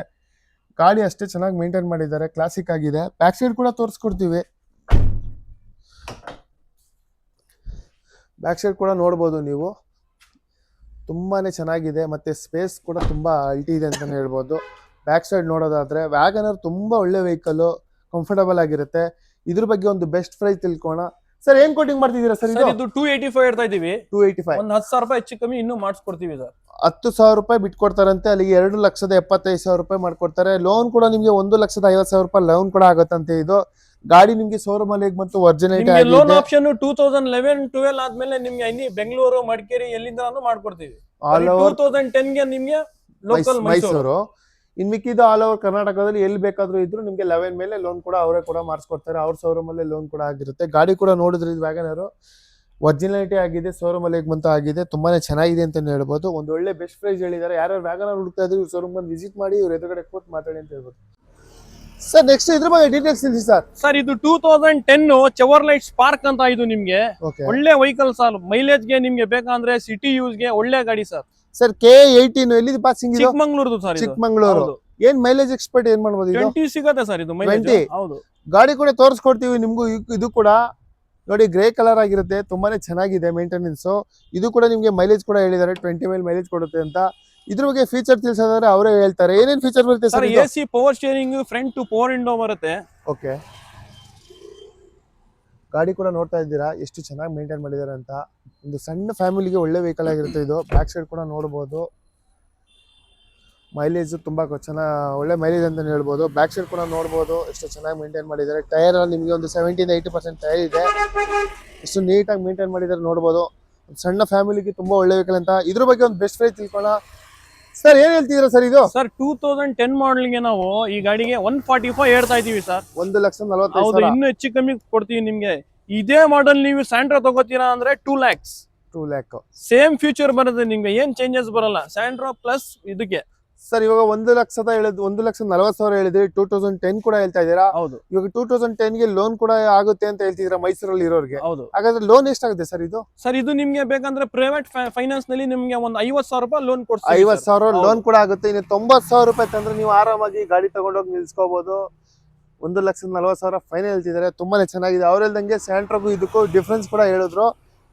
ಗಾಡಿ ಅಷ್ಟೇ ಚೆನ್ನಾಗಿ ಮೇಂಟೈನ್ ಮಾಡಿದ್ದಾರೆ, ಕ್ಲಾಸಿಕ್ ಆಗಿದೆ. ಬ್ಯಾಕ್ ಸೈಡ್ ಕೂಡ ತೋರಿಸ್ಕೊಡ್ತೀವಿ. ಬ್ಯಾಕ್ ಸೈಡ್ ಕೂಡ ನೋಡ್ಬೋದು ನೀವು, ತುಂಬಾನೇ ಚೆನ್ನಾಗಿದೆ. ಮತ್ತೆ ಸ್ಪೇಸ್ ಕೂಡ ತುಂಬಾ ಅಲ್ಟಿ ಇದೆ ಅಂತಾನೆ ಹೇಳ್ಬೋದು. ಬ್ಯಾಕ್ ಸೈಡ್ ನೋಡೋದಾದ್ರೆ ವ್ಯಾಗನರ್ ತುಂಬಾ ಒಳ್ಳೆ ವೆಹಿಕಲ್, ಕಂಫರ್ಟಬಲ್ ಆಗಿರುತ್ತೆ. ಇದ್ರ ಬಗ್ಗೆ ಒಂದು ಬೆಸ್ಟ್ ಪ್ರೈಸ್ ತಿಳ್ಕೋಣ. ಸರ್ ಏನ್ ಕೋಟಿಂಗ್ ಮಾಡ್ತಿದ್ದೀರಾ ಸರ್ ಇದು? ಇದು 285 ಹೇಳ್ತಾ ಇದೀವಿ. 285. ಒಂದು 10,000 ರೂಪಾಯಿ ಹೆಚ್ಚು ಕಮ್ಮಿ ಇನ್ನೂ ಮಾಡಿಸ್ಕೊಡ್ತೀವಿ ಸರ್. 10,000 ರೂಪಾಯಿ ಬಿಟ್ಕೊಡ್ತಾರಂತೆ. ಅಲ್ಲಿಗೆ 2,75,000 ರೂಪಾಯಿ ಮಾಡ್ಕೊಡ್ತಾರೆ. ಲೋನ್ ಕೂಡ ನಿಮ್ಗೆ 1,50,000 ರೂಪಾಯಿ ಲೋನ್ ಕೂಡ ಆಗುತ್ತಂತೆ. ಇದು ಗಾಡಿ ನಿಮ್ಗೆ ಶೋರೂಮ್ ಅಲ್ಲಿ ಹೇಗೆ ಬಂತು ಒರಿಜಿನಲ್ ಲೋನ್ ಆಪ್ಷನ್ 2011-12 ಆದ್ಮೇಲೆ ನಿಮ್ಗೆ ಇಲ್ಲಿ ಬೆಂಗಳೂರು, ಮಡಿಕೇರಿ ಎಲ್ಲಿಂದಾನು ಮಾಡ್ಕೊಡ್ತೀವಿ. 2010 ಗೆ ನಿಮ್ಗೆ ಲೋಕಲ್ ಮೈಸೂರು. ಇನ್ ಮಿಕ್ಕಿದ್ದು ಆಲ್ ಓವರ್ ಕರ್ನಾಟಕದಲ್ಲಿ ಎಲ್ಲಿ ಬೇಕಾದ್ರೂ ಇದ್ರು ನಿಮ್ಗೆ 11 ಮೇಲೆ ಲೋನ್ ಕೂಡ ಅವರೇ ಕೂಡ ಮಾಡಿಸ್ಕೊಡ್ತಾರೆ. ಅವ್ರ ಶೋರೂಮ್ ಅಲ್ಲೇ ಲೋನ್ ಕೂಡ ಆಗಿರುತ್ತೆ. ಗಾಡಿ ಕೂಡ ನೋಡಿದ್ರೆ ಇದು ವ್ಯಾಗನರ್ ಒರಿಜಿನಾಲಿಟಿ ಆಗಿದೆ, ಶೋರೂಮ್ ಅಲ್ಲಿ ಹೇಗೆ ಬಂತ ಆಗಿದೆ. ತುಂಬಾನೇ ಚೆನ್ನಾಗಿದೆ ಅಂತ ಹೇಳ್ಬೋದು. ಒಂದು ಒಳ್ಳೆ ಬೆಸ್ಟ್ ಪ್ರೈಸ್ ಹೇಳಿದ್ದಾರೆ. ಯಾರು ವ್ಯಾಗನರ್ ಹುಡುಕ್ತಾ ಇದ್ರು ಇವ್ರ ಶೋರೂಮ್ ಬಂದು ವಿಸಿಟ್ ಮಾಡಿ, ಇವ್ರ ಎದುರುಗಡೆ ಕೂತ್ ಮಾತಾಡಿ ಅಂತ ಹೇಳ್ಬೋದು. ಸರ್ ನೆಕ್ಸ್ಟ್ ಇದ್ರ ಬಗ್ಗೆ ಡೀಟೇಲ್ಸ್ ತಿಳಿಸಿ ಸರ್. ಸರ್ ಇದು 2010 ಚೆವರ್ಲೈಟ್ ಸ್ಪಾರ್ಕ್ ಅಂತ. ಇದು ನಿಮ್ಗೆ ಒಳ್ಳೆ ವೆಹಿಕಲ್ ಸರ್. ಮೈಲೇಜ್ ಗೆ ನಿಮ್ಗೆ ಬೇಕಂದ್ರೆ ಸಿಟಿ ಯೂಸ್ ಗೆ ಒಳ್ಳೆ ಗಾಡಿ ಸರ್. ಸರ್ K18 ಎಲ್ಲಿ ಪಾಸಿಂಗ್? ಚಿಕ್ಕಮಂಗ್ಳೂರ್ದು ಸರ್. ಚಿಕ್ಕಮಂಗ್ಳೂರು. ಏನ್ ಮೈಲೇಜ್ ಎಕ್ಸ್ಪರ್ಟ್ ಏನ್ ಮಾಡ್ಬೋದು? 20 ಸಿಗುತ್ತೆ ಸರ್ ಇದು ಮೈಲೇಜ್. 20. ಹೌದು. ಗಾಡಿ ಕೂಡ ತೋರಿಸ್ಕೊಡ್ತೀವಿ ನಿಮ್ಗೂ. ಇದು ಕೂಡ ನೋಡಿ ಗ್ರೇ ಕಲರ್ ಆಗಿರುತ್ತೆ, ತುಂಬಾನೇ ಚೆನ್ನಾಗಿದೆ ಮೇಂಟೆನೆನ್ಸ್. ಇದು ಕೂಡ ನಿಮ್ಗೆ ಮೈಲೇಜ್ ಕೂಡ ಹೇಳಿದ್ದಾರೆ 20 ಮೈಲ್ ಮೈಲೇಜ್ ಕೊಡುತ್ತೆ ಅಂತ. ಇದ್ರ ಬಗ್ಗೆ ಫೀಚರ್ ತಿಳಿಸೋದಾದ್ರೆ ಅವರೇ ಹೇಳ್ತಾರೆ. ಏನೇನ್ ಫೀಚರ್ ಬರುತ್ತೆ sir? AC, power steering, front two power window ಬರುತ್ತೆ. ಓಕೆ. ಗಾಡಿ ಕೂಡ ನೋಡ್ತಾ ಇದ್ದೀರಾ ಎಷ್ಟು ಚೆನ್ನಾಗಿ ಮೇಂಟೈನ್ ಮಾಡಿದ್ದಾರೆ ಅಂತ. ಒಂದು ಸಣ್ಣ ಫ್ಯಾಮಿಲಿಗೆ ಒಳ್ಳೆ ವೆಹಿಕಲ್ ಆಗಿರುತ್ತೆ ಇದು. ಬ್ಯಾಕ್ ಸೈಡ್ ಕೂಡ ನೋಡ್ಬೋದು. ಮೈಲೇಜ್ ತುಂಬಾ ಒಳ್ಳೆ ಮೈಲೇಜ್ ಅಂತ ಹೇಳ್ಬೋದು. ಬ್ಯಾಕ್ ಸೈಡ್ ಕೂಡ ನೋಡ್ಬೋದು ಎಷ್ಟು ಚೆನ್ನಾಗಿ ಮೇಂಟೈನ್ ಮಾಡಿದ್ದಾರೆ. ಟೈರ್ ನಿಮಗೆ ಒಂದು 70-80% ಟೈರ್ ಇದೆ. ಎಷ್ಟು ನೀಟಾಗಿ ಮೇಂಟೈನ್ ಮಾಡಿದ್ದಾರೆ ನೋಡ್ಬೋದು. ಸಣ್ಣ ಫ್ಯಾಮಿಲಿಗೆ ತುಂಬಾ ಒಳ್ಳೆ ವೆಹಿಕಲ್ ಅಂತ. ಇದ್ರ ಬಗ್ಗೆ ಒಂದು ಬೆಸ್ಟ್ ಪ್ರೈಸ್ ತಿಳ್ಕೊಳ್ಳೋಣ. ಸರ್ ಏನ್ ಹೇಳ್ತಿದ್ದೀರಾ ಸರ್ ಇದು? ಸರ್ 2010 ಮಾಡೆಲ್ಗೆ ನಾವು ಈ ಗಾಡಿಗೆ 145 ಹೇಳ್ತಾ ಇದೀವಿ ಸರ್. 1,40,000. ಹೌದು, ಇನ್ನೂ ಹೆಚ್ಚು ಕಮ್ಮಿ ಕೊಡ್ತೀವಿ ನಿಮ್ಗೆ. ಇದೇ ಮಾಡೆಲ್ ನೀವು ಸ್ಯಾಂಟ್ರಾ ತಗೋತೀರಾ ಅಂದ್ರೆ 2 lakhs. 2 lakh. ಸೇಮ್ ಫ್ಯೂಚರ್ ಬರುತ್ತೆ ನಿಮ್ಗೆ, ಏನ್ ಚೇಂಜಸ್ ಬರಲ್ಲ. ಸ್ಯಾಂಟ್ರಾ ಪ್ಲಸ್ ಇದಕ್ಕೆ ಸರ್ ಇವಾಗ 1,40,000 ಹೇಳಿದ್ರಿ. 2010 ಕೂಡ ಹೇಳ್ತಾ ಇದ್ದೀರಾ. ಹೌದು. ಇವಾಗ 2010 ಗೆ ಲೋನ್ ಕೂಡ ಆಗುತ್ತೆ ಅಂತ ಹೇಳ್ತಿದ್ದೀರಾ ಮೈಸೂರಲ್ಲಿ ಇರೋರಿಗೆ. ಹೌದು. ಹಾಗಾದ್ರೆ ಲೋನ್ ಎಷ್ಟಾಗುತ್ತೆ ಸರ್ ಇದು? ಸರ್ ಇದು ನಿಮ್ಗೆ ಬೇಕಂದ್ರೆ ಪ್ರೈವೇಟ್ ಫೈನಾನ್ಸ್ ನಲ್ಲಿ ನಿಮ್ಗೆ ಒಂದು 50,000 ರೂಪಾಯಿ ಲೋನ್ ಕೊಡ್ತೀವಿ. 50,000 ಲೋನ್ ಕೂಡ ಆಗುತ್ತೆ. ಇನ್ನು 90,000 ರೂಪಾಯಿ ತಂದ್ರೆ ನೀವು ಆರಾಮಾಗಿ ಗಾಡಿ ತಗೊಂಡೋಗಿ ನಿಲ್ಸ್ಕೋಬಹುದು. 1,40,000 ಫೈನಲ್ ಹೇಳ್ತಿದ್ದಾರೆ. ತುಂಬಾನೇ ಚೆನ್ನಾಗಿದೆ. ಅವ್ರು ಹೇಳ್ದಂಗೆ ಸ್ಯಾಂಟ್ರೋಗೂ ಇದಕ್ಕೂ ಡಿಫ್ರೆನ್ಸ್ ಕೂಡ ಹೇಳಿದ್ರು.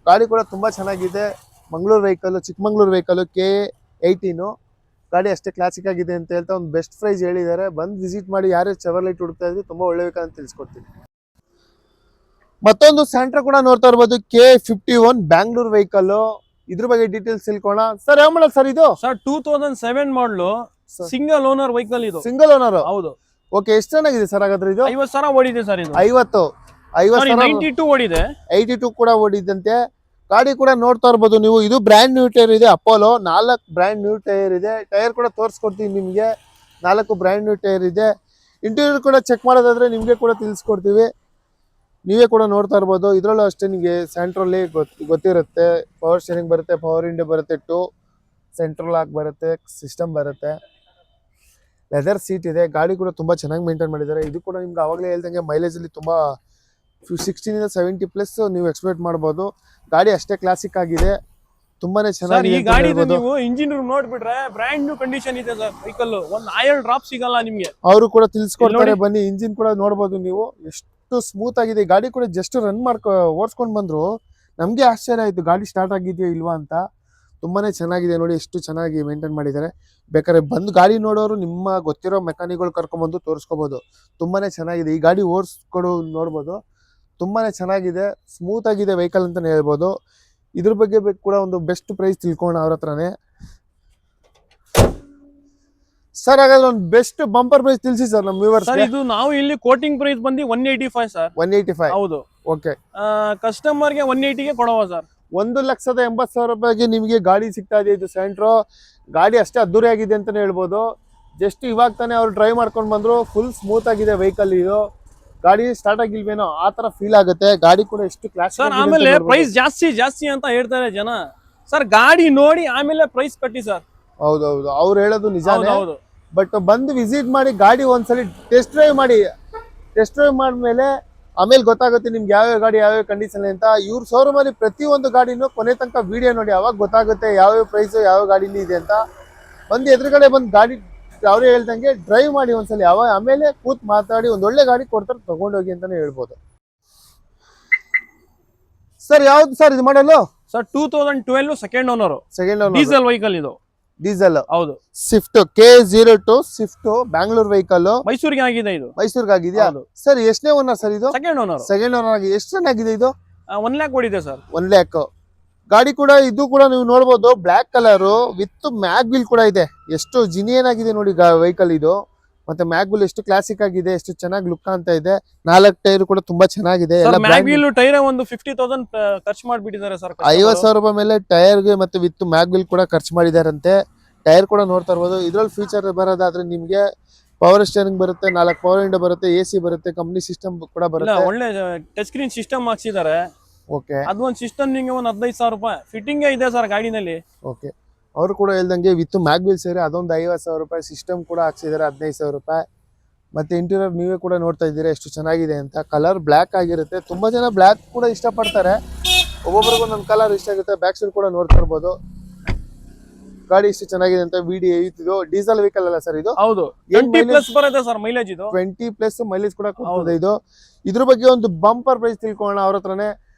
ಗಾಡಿ ಕೂಡ ತುಂಬಾ ಚೆನ್ನಾಗಿದೆ. Mangaluru vehicle, Chikmagalur vehicle K18 ಗಾಡಿ ಅಷ್ಟೇ ಕ್ಲಾಸಿಕ್ ಆಗಿದೆ ಅಂತ ಹೇಳ್ತಾ ಒಂದು ಬೆಸ್ಟ್ ಪ್ರೈಸ್ ಹೇಳಿದ್ದಾರೆ. ಬಂದು ವಿಸಿಟ್ ಮಾಡಿ. ಯಾರೇ ಚೆವರ್ಲೈಟ್ ಹುಡುಕ್ತಾ ಇದ್ರು ತುಂಬಾ ಒಳ್ಳೆ ವೆಹಿಕಲ್ ಅಂತ ತಿಳಿಸ್ಕೊಡ್ತೀನಿ. ಮತ್ತೊಂದು ಸ್ಯಾಂಟ್ರೋ ಕೂಡ ನೋಡ್ತಾ ಇರ್ಬೋದು, K51 ಬ್ಯಾಂಗ್ಳೂರ್ ವೆಹಿಕಲ್. ಇದ್ರ ಬಗ್ಗೆ ಡೀಟೇಲ್ಸ್ ತಿಳ್ಕೋಣ. ಸರ್ ಯಾವ ಮಾಡಲ್ ಸರ್ ಇದು? ಸರ್ 2007 ಮಾಡಲು ಸಿಂಗಲ್ ಓನರ್ ವೆಹಿಕಲ್ ಇದು. Single owner? ಹೌದು. ಓಕೆ, ಎಷ್ಟು ಚೆನ್ನಾಗಿದೆ ಸರ್ ಹಾಗಾದ್ರೆ ಇದು? 50,000 ಓಡಿದೆ ಸರ್ ಇದು. 50 92 ಓಡಿದೆ. 82 ಕೂಡ ಓಡಿದಂತೆ. ಗಾಡಿ ಕೂಡ ನೋಡ್ತಾ ಇರ್ಬೋದು ನೀವು. ಇದು ಬ್ರ್ಯಾಂಡ್ ನ್ಯೂ ಟೈರ್ ಇದೆ. ಅಪೋಲೋ 4 ಬ್ರ್ಯಾಂಡ್ ನ್ಯೂ ಟೈರ್ ಇದೆ. ಟೈರ್ ಕೂಡ ತೋರಿಸ್ಕೊಡ್ತೀನಿ ನಿಮಗೆ. 4 ಬ್ರ್ಯಾಂಡ್ ನ್ಯೂ ಟೈರ್ ಇದೆ. ಇಂಟೀರಿಯರ್ ಕೂಡ ಚೆಕ್ ಮಾಡೋದಾದ್ರೆ ನಿಮಗೆ ಕೂಡ ತಿಳಿಸ್ಕೊಡ್ತೀವಿ. ನೀವೇ ಕೂಡ ನೋಡ್ತಾ ಇರ್ಬೋದು. ಇದರಲ್ಲೂ ಅಷ್ಟೇ ನಿಮಗೆ ಸ್ಯಾಂಟ್ರಲ್ಲಿ ಗೊತ್ತಿರುತ್ತೆ. ಪವರ್ ಸ್ಟೇರಿಂಗ್ ಬರುತ್ತೆ, ಪವರ್ ವಿಂಡೋ ಬರುತ್ತೆ, 2 ಸೆಂಟ್ರಲ್ ಲಾಕ್ ಬರುತ್ತೆ, ಸಿಸ್ಟಮ್ ಬರುತ್ತೆ, ಲೆದರ್ ಸೀಟ್ ಇದೆ. ಗಾಡಿ ಕೂಡ ತುಂಬಾ ಚೆನ್ನಾಗಿ ಮೇಂಟೈನ್ ಮಾಡಿದ್ದಾರೆ. ಇದು ಕೂಡ ನಿಮ್ಗೆ ಅವಾಗಲೇ ಹೇಳ್ದಂಗೆ ಮೈಲೇಜ್ ಅಲ್ಲಿ ತುಂಬಾ 16 70 ಪ್ಲಸ್ ನೀವು ಎಕ್ಸ್ಪೆಕ್ಟ್ ಮಾಡ್ಬೋದು. ಗಾಡಿ ಅಷ್ಟೇ ಕ್ಲಾಸಿಕ್ ಆಗಿದೆ. ತುಂಬಾನೇ ಚೆನ್ನಾಗಿದೆ. ಈ ಗಾಡಿ ನೀವು ಇಂಜಿನ್ ರೂಮ್ ನೋಡ್ಬಿಟ್ರೆ ಬ್ರ್ಯಾಂಡ್ ನ್ಯೂ ಕಂಡೀಷನ್ ಇದೆ ಸರ್ ವೆಹಿಕಲ್. ಒಂದು ಆಯಿಲ್ ಡ್ರಾಪ್ ಸಿಗಲ್ಲ ನಿಮ್ಗೆ. ಅವರು ಕೂಡ ತಿಳಿಸ್ಕೊಡ್ತಾರೆ, ಬನ್ನಿ. ಇಂಜಿನ್ ಕೂಡ ನೋಡ್ಬೋದು ನೀವು. ಎಷ್ಟು ಸ್ಮೂತ್ ಆಗಿದೆ. ಗಾಡಿ ಕೂಡ ಜಸ್ಟ್ ರನ್ ಓಡಿಸ್ಕೊಂಡು ಬಂದ್ರು ನಮ್ಗೆ ಆಶ್ಚರ್ಯ ಆಯ್ತು ಗಾಡಿ ಸ್ಟಾರ್ಟ್ ಆಗಿದೆಯೋ ಇಲ್ವಾ ಅಂತ. ತುಂಬಾನೇ ಚೆನ್ನಾಗಿದೆ ನೋಡಿ, ಎಷ್ಟು ಚೆನ್ನಾಗಿ ಮೇಂಟೈನ್ ಮಾಡಿದ್ದಾರೆ. ಬೇಕಾದ್ರೆ ಬಂದು ಗಾಡಿ ನೋಡೋರು ನಿಮ್ಮ ಗೊತ್ತಿರೋ ಮೆಕ್ಯಾನಿಕ್ಗಳು ಕರ್ಕೊಂಡ್ಬಂದು ತೋರಿಸ್ಕೋಬಹುದು. ತುಂಬಾನೇ ಚೆನ್ನಾಗಿದೆ. ಈ ಗಾಡಿ ಓಡಿಸ್ಕೊಡು ನೋಡ್ಬೋದು. ತುಂಬಾನೇ ಚೆನ್ನಾಗಿದೆ, ಸ್ಮೂತ್ ಆಗಿದೆ ವೆಹಿಕಲ್ ಅಂತಾನೆ ಹೇಳ್ಬೋದು. ಇದ್ರ ಬಗ್ಗೆ ಕೂಡ ಒಂದು ಬೆಸ್ಟ್ ಪ್ರೈಸ್ ತಿಳ್ಕೋಣ ಅವ್ರ ಹತ್ರನೇ. ಸರ್ ಹಾಗಾದ್ರೆ ಒಂದು ಬೆಸ್ಟ್ ಬಂಪರ್ ಪ್ರೈಸ್ ತಿಳಿಸಿ ಸರ್ ನಮ್ಮ ವ್ಯೂವರ್ಸ್. ಇದು ನಾವು ಇಲ್ಲಿ ಕೋಟಿಂಗ್ ಪ್ರೈಸ್ ಬಂದು 185 ಸರ್. 185? ಹೌದು. ಓಕೆ. ಕಸ್ಟಮರ್ ಗೆ 180 ಗೆ ಕೊಡುವ ಸರ್. 1,80,000 ರೂಪಾಯಿಗೆ ನಿಮಗೆ ಗಾಡಿ ಸಿಗ್ತಾ ಇದೆ. ಇದು ಸ್ಯಾಂಟ್ರೋ ಗಾಡಿ ಅಷ್ಟೇ ಅದ್ದೂರಿ ಆಗಿದೆ ಅಂತಾನೆ ಹೇಳ್ಬೋದು. ಜಸ್ಟ್ ಇವಾಗ ತಾನೇ ಅವ್ರು ಡ್ರೈವ್ ಮಾಡ್ಕೊಂಡು ಬಂದ್ರು. ಫುಲ್ ಸ್ಮೂತ್ ಆಗಿದೆ ವೆಹಿಕಲ್. ಇದು ಗಾಡಿ ಸ್ಟಾರ್ಟ್ ಆಗಿಲ್ವೇನೋ ಆ ತರ ಫೀಲ್ ಆಗುತ್ತೆ. ಗಾಡಿ ಕೂಡ ಎಷ್ಟು ಕ್ಲಾಸ್. ಸರ್ ಆಮೇಲೆ ಪ್ರೈಸ್ ಜಾಸ್ತಿ ಅಂತ ಹೇಳ್ತಾರೆ ಜನ. ಸರ್ ಗಾಡಿ ನೋಡಿ ಆಮೇಲೆ ಪ್ರೈಸ್ ಕಟ್ಟಿ ಸರ್. ಹೌದೌದು, ಅವ್ರು ಹೇಳೋದು ನಿಜಾನೇ. ಹೌದು. ಬಟ್ ಬಂದು ವಿಸಿಟ್ ಮಾಡಿ ಗಾಡಿ ಒಂದ್ಸಲಿ ಟೆಸ್ಟ್ ಡ್ರೈವ್ ಮಾಡಿ. ಟೆಸ್ಟ್ ಡ್ರೈವ್ ಮಾಡಿದ್ಮೇಲೆ ಆಮೇಲೆ ಗೊತ್ತಾಗುತ್ತೆ ನಿಮ್ಗೆ ಯಾವ್ಯಾವ ಗಾಡಿ ಯಾವ್ಯಾವ ಕಂಡೀಷನ್ ಅಂತ. ಇವ್ರ ಶೋರೂಮ್ ಅಲ್ಲಿ ಪ್ರತಿಯೊಂದು ಗಾಡಿನೂ ಕೊನೆ ತನಕ ವಿಡಿಯೋ ನೋಡಿ, ಅವಾಗ ಗೊತ್ತಾಗುತ್ತೆ ಯಾವ್ಯಾವ ಪ್ರೈಸ್ ಯಾವ ಗಾಡಿನೂ ಇದೆ ಅಂತ. ಬಂದು ಎದುರುಗಡೆ ಬಂದು ಗಾಡಿ ಅವ್ರೇ ಹೇಳ್ದಂಗೆ ಡ್ರೈವ್ ಮಾಡಿ ಒಂದ್ಸಲಿ. ಆಮೇಲೆ ಕೂತ್ ಮಾತಾಡಿ ಒಂದ್ ಒಳ್ಳೆ ಗಾಡಿ ಕೊಡ್ತಾರೆ, ತಗೊಂಡೋಗಿ ಅಂತಾನೆ ಹೇಳ್ಬೋದು. ಸರ್ ಯಾವ್ದು ಸರ್ ಇದು ಮಾಡಲು? Sir 2012 second owner diesel vehicle ಇದು. ಡೀಸೆಲ್? ಹೌದು. Swift K02 Swift Bangalore vehicle. ಮೈಸೂರಿಗೆ ಆಗಿದೆ ಇದು. ಮೈಸೂರಿಗೆ ಆಗಿದೆಯಾ ಸರ್? ಎಷ್ಟನೇ ಓನರ್ ಸರ್ ಇದು? Second owner. ಸೆಕೆಂಡ್ ಓನರ್ ಆಗಿದೆ. ಎಷ್ಟು ಚೆನ್ನಾಗಿದೆ ಇದು? 1 lakh ಓಡಿದೆ ಸರ್. 1 lakh. ಗಾಡಿ ಕೂಡ ಇದು ಕೂಡ ನೀವು ನೋಡ್ಬೋದು, black colour with mag wheel ಕೂಡ ಇದೆ. ಎಷ್ಟು ಜಿನಿಯನ್ ಆಗಿದೆ ನೋಡಿ ವೆಹಿಕಲ್ ಇದು. ಮತ್ತೆ ಮ್ಯಾಗ್ ವೀಲ್ ಎಷ್ಟು ಕ್ಲಾಸಿಕ್ ಆಗಿದೆ, ಎಷ್ಟು ಚೆನ್ನಾಗಿ ಲುಕ್ ಅಂತ ಇದೆ. 4 ಟೈರ್ ಕೂಡ ತುಂಬಾ ಚೆನ್ನಾಗಿದೆ. ಮ್ಯಾಗ್ ವೀಲ್ ಟೈರ್ ಒಂದು 50,000 ಖರ್ಚು ಮಾಡಿಬಿಟ್ಟಿದ್ದಾರೆ ಸರ್. 50,000 ರೂಪಾಯಿ ಮೇಲೆ ಟೈರ್ಗೆ ಮತ್ತೆ ವಿತ್ ಮ್ಯಾಗ್ ವೀಲ್ ಕೂಡ ಖರ್ಚು ಮಾಡಿದಾರಂತೆ. ಟೈರ್ ಕೂಡ ನೋಡ್ತಾ ಇರ್ಬೋದು. ಇದ್ರಲ್ಲಿ ಫೀಚರ್ ಬರೋದಾದ್ರೆ ನಿಮ್ಗೆ ಪವರ್ ಸ್ಟೇರಿಂಗ್ ಬರುತ್ತೆ, 4 ಪವರ್ ವಿಂಡೋ ಬರುತ್ತೆ, AC ಬರುತ್ತೆ, ಕಂಪ್ನಿ ಸಿಸ್ಟಮ್ ಕೂಡ ಬರುತ್ತೆ. ಒಳ್ಳೆ ಟಚ್ ಸ್ಕ್ರೀನ್ ಸಿಸ್ಟಮ್ ಹಾಕ್ಸಿದ್ದಾರೆ. ಓಕೆ. ಅದು ಒಂದು ಸಿಸ್ಟಮ್ ನಿಮಗೆ ಒಂದು 15,000 ರೂಪಾಯಿ ಫಿಟ್ಟಿಂಗ್ ಇದೆ ಸರ್ ಗಾಡಿನಲ್ಲಿ. ಓಕೆ. ಅವರು ಕೂಡ ಹೇಳ್ದಂಗೆ ವಿತ್ ಮ್ಯಾಗ್ ವೀಲ್ ಸೇರಿ ಅದೊಂದು 50,000 ರೂಪಾಯಿ. ಸಿಸ್ಟಮ್ ಕೂಡ ಹಾಕ್ಸಿದ್ದಾರೆ 15,000 ರೂಪಾಯಿ. ಮತ್ತೆ ಇಂಟೀರಿಯರ್ ನೀವೇ ಕೂಡ ನೋಡ್ತಾ ಇದ್ದೀರಾ ಎಷ್ಟು ಚೆನ್ನಾಗಿದೆ ಅಂತ. ಕಲರ್ ಬ್ಲ್ಯಾಕ್ ಆಗಿರುತ್ತೆ. ತುಂಬಾ ಜನ ಬ್ಲ್ಯಾಕ್ ಕೂಡ ಇಷ್ಟಪಡ್ತಾರೆ. ಒಬ್ಬೊಬ್ರಿಗೂ ನನ್ನ ಕಲರ್ ಇಷ್ಟ ಆಗುತ್ತೆ. ಬ್ಯಾಕ್ ಸೈಡ್ ಕೂಡ ನೋಡ್ತಾ ಇರ್ಬೋದು. ಗಾಡಿ ಎಷ್ಟು ಚೆನ್ನಾಗಿದೆ ಅಂತ. ವಿಡಿಯೋ ಇದು ಡೀಸೆಲ್ ವೆಹಿಕಲ್ ಅಲ್ಲ ಸರ್ ಇದು? ಹೌದು. 20+ ಬರುತ್ತೆ ಸರ್ ಮೈಲೇಜ್ ಇದು. 20+ ಮೈಲೇಜ್ ಕೂಡ ಕೊಡ್ತದೆ ಇದು. ಇದ್ರ ಬಗ್ಗೆ ಒಂದು ಬಂಪರ್ ಪ್ರೈಸ್ ತಿಳ್ಕೊಳ್ಳೋಣ ಅವ್ರ ಹತ್ರನೇ.